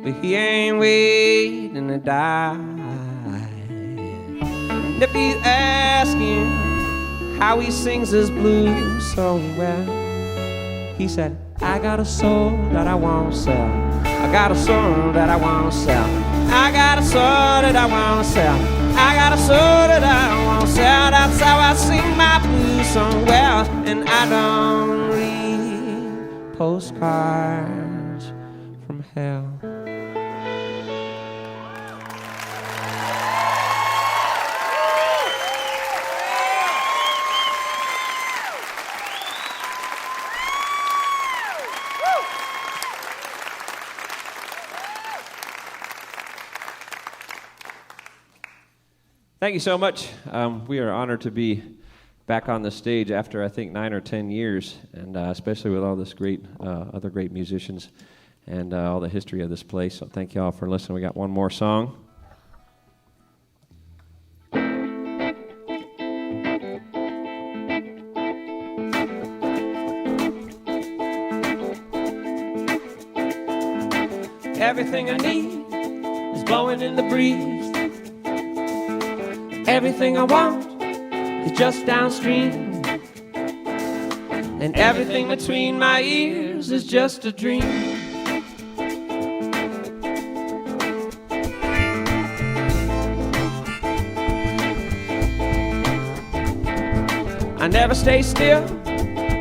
but he ain't waiting to die. And if you ask him how he sings his blues so well, he said, I got a soul that I won't sell. I got a soul that I won't sell. I got a soul that I won't sell. I got a soul that I won't sell. That's how I sing my blues so well. And I don't read postcards from hell. Thank you so much. We are honored to be back on the stage after, I think, 9 or 10 years, and especially with all this great, other great musicians and all the history of this place. So thank you all for listening. We got one more song. Everything I need is blowing in the breeze. Everything I want is just downstream, and everything between my ears is just a dream. I never stay still,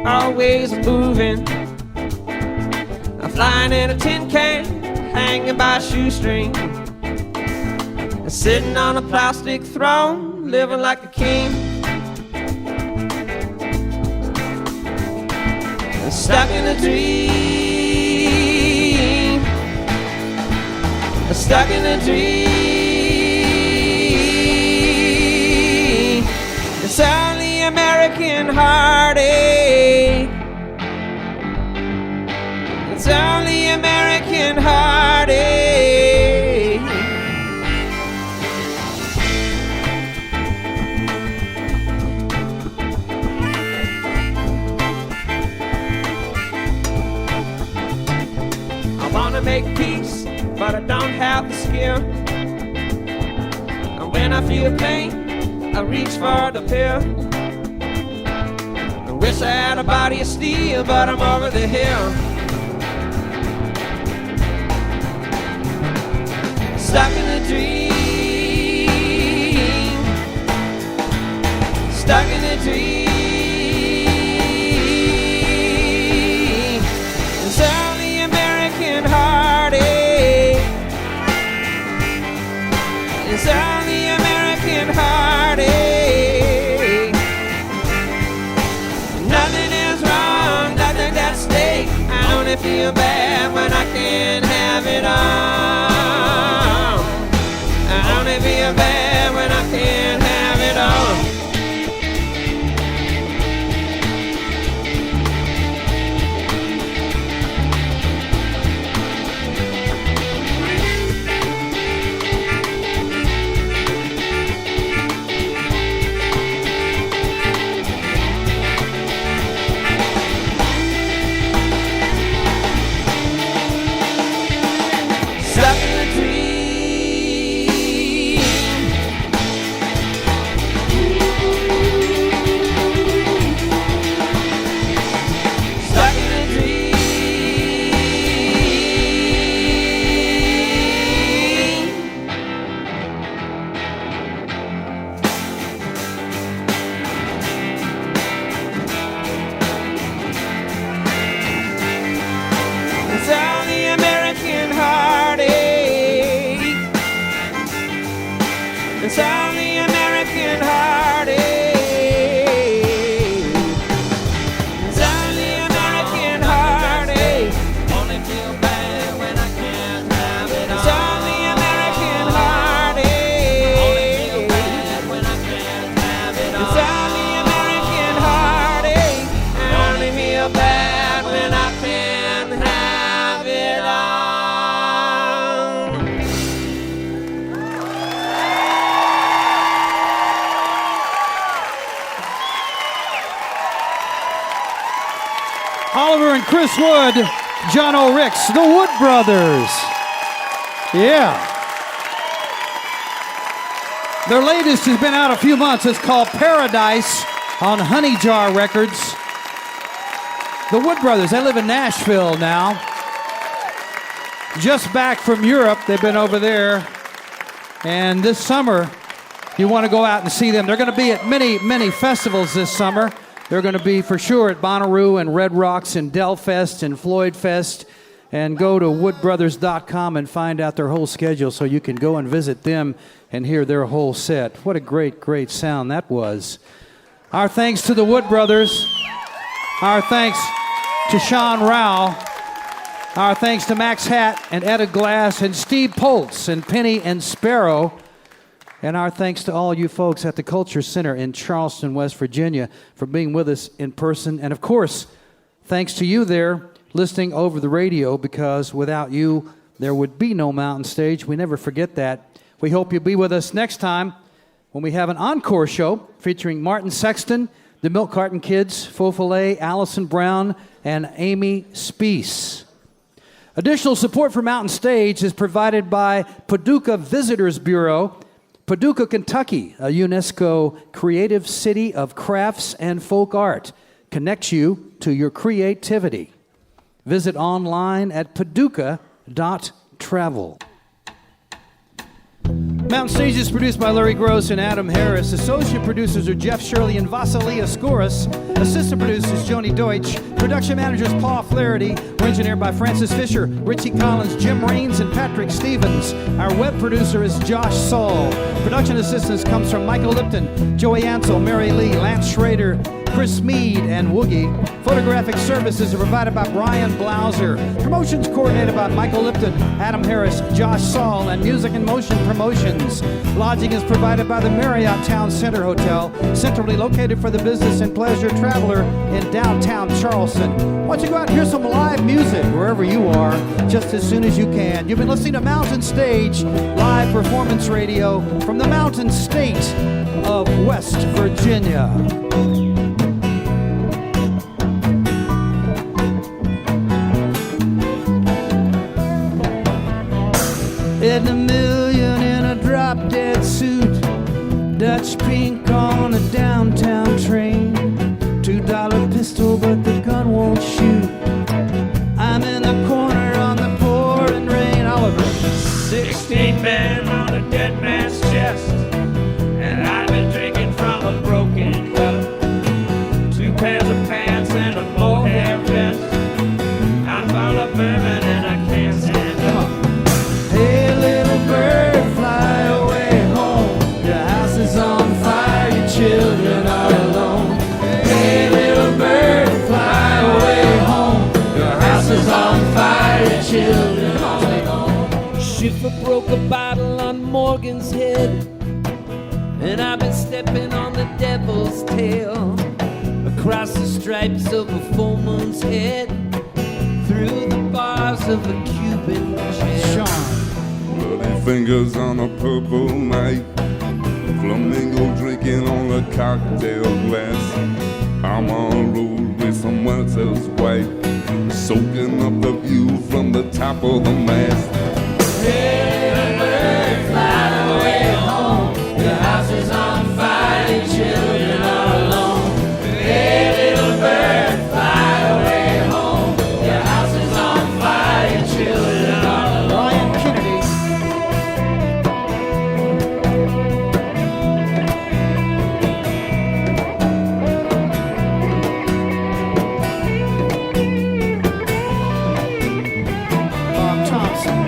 always moving. I'm flying in a tin can, hanging by a shoestring, sitting on a plastic throne, living like a king. And stuck in a dream, stuck in a dream. It's only American heartache. It's only American heartache. Make peace, but I don't have the skill. And when I feel pain, I reach for the pill. I wish I had a body of steel, but I'm over the hill. Stuck in a dream, stuck in a dream. It's only American heartache. It's only American heartache. Nothing is wrong, nothing at stake. I only feel bad when I can't have it all. I only feel bad when I can't have it all. Stuck in a dream, Oliver and Chris Wood, John O'Ricks, the Wood Brothers. Yeah. Their latest has been out a few months. It's called Paradise on Honey Jar Records. The Wood Brothers, they live in Nashville now. Just back from Europe, they've been over there. And this summer, you want to go out and see them. They're going to be at many, many festivals this summer. They're going to be for sure at Bonnaroo and Red Rocks and Delfest and Floyd Fest. And go to woodbrothers.com and find out their whole schedule so you can go and visit them and hear their whole set. What a great, great sound that was. Our thanks to the Wood Brothers. Our thanks to Sean Rowe. Our thanks to Max Hatt and Edda Glass and Steve Poltz and Penny and Sparrow. And our thanks to all you folks at the Culture Center in Charleston, West Virginia for being with us in person. And of course, thanks to you there listening over the radio, because without you, there would be no Mountain Stage. We never forget that. We hope you'll be with us next time when we have an encore show featuring Martin Sexton, the Milk Carton Kids, Fofele, Allison Brown, and Amy Speece. Additional support for Mountain Stage is provided by Paducah Visitors Bureau. Paducah, Kentucky, a UNESCO creative city of crafts and folk art, connects you to your creativity. Visit online at paducah.travel. Mountain Stage is produced by Larry Gross and Adam Harris. Associate producers are Jeff Shirley and Vasily Askouras. Assistant producers Joni Deutsch. Production managers Paul Flaherty. We're engineered by Francis Fisher, Richie Collins, Jim Raines, and Patrick Stevens. Our web producer is Josh Saul. Production assistance comes from Michael Lipton, Joey Ansel, Mary Lee, Lance Schrader, Chris Mead, and Woogie. Photographic services are provided by Brian Blauser. Promotions coordinated by Michael Lipton, Adam Harris, Josh Saul, and Music and Motion Promotions. Lodging is provided by the Marriott Town Center Hotel, centrally located for the business and pleasure traveler in downtown Charleston. Why don't you go out and hear some live music wherever you are, just as soon as you can. You've been listening to Mountain Stage, live performance radio from the Mountain State of West Virginia. In a million in a drop-dead suit, Dutch pink on a downtown train, $2 pistol but the gun won't shoot. I'm in the corner on the pouring rain. Oliver. 16 men on a dead man's chest, and I've been drinking from a broken cup. 2 pairs of pants and a mohair vest. I'm found up bourbon and I can't stand up. Hey, little bird, fly away home. Your house is on fire, your children are alone. Hey, little bird, fly away home. Your house is on fire, your children are alone. Schiffer broke a bottle on Morgan's head, and I've been stepping on the devil's tail, across the stripes of a full moon's head, through the bars of a Cuban jail. Bloody fingers on a purple night, flamingo drinking on a cocktail glass. I'm on a road with someone else's wife, soaking up the view from the top of the mast. Hey, little bird, fly away home. Your house is on fire, your children are alone. Hey, little bird, fly away home. Your house is on fire, your children are alone. Ryan Kennedy. Bob Thompson.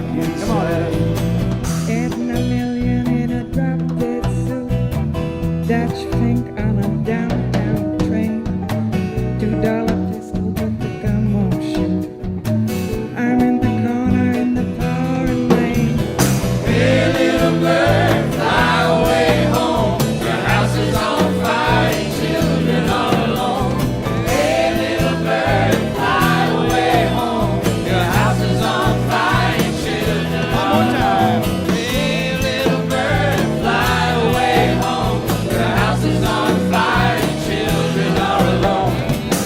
parking slab. Adding a million in a drop-dead suit. Dutch Fink on a downtown train. $2 pistol, but the gun won't shoot. I'm in the corner in the pouring rain. Hey, little bird, fly away home. Your house is on fire and children are alone. Hey, little bird, fly away home. Your house is on fire and children are alone. Hey, little bird, fly away home. Your house is on fire and children are alone.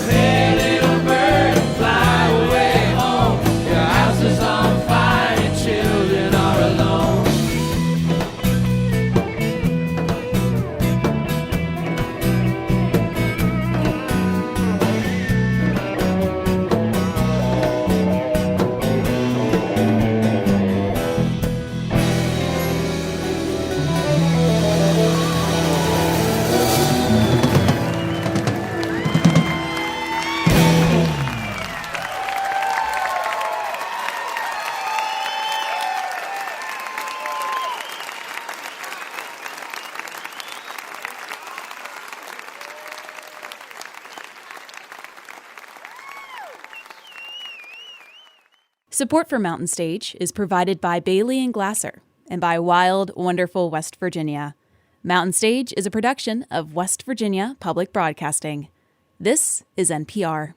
Hey, little bird, fly away home. Your house is on fire and children are alone. Support for Mountain Stage is provided by Bailey and Glasser and by Wild, Wonderful West Virginia. Mountain Stage is a production of West Virginia Public Broadcasting. This is NPR.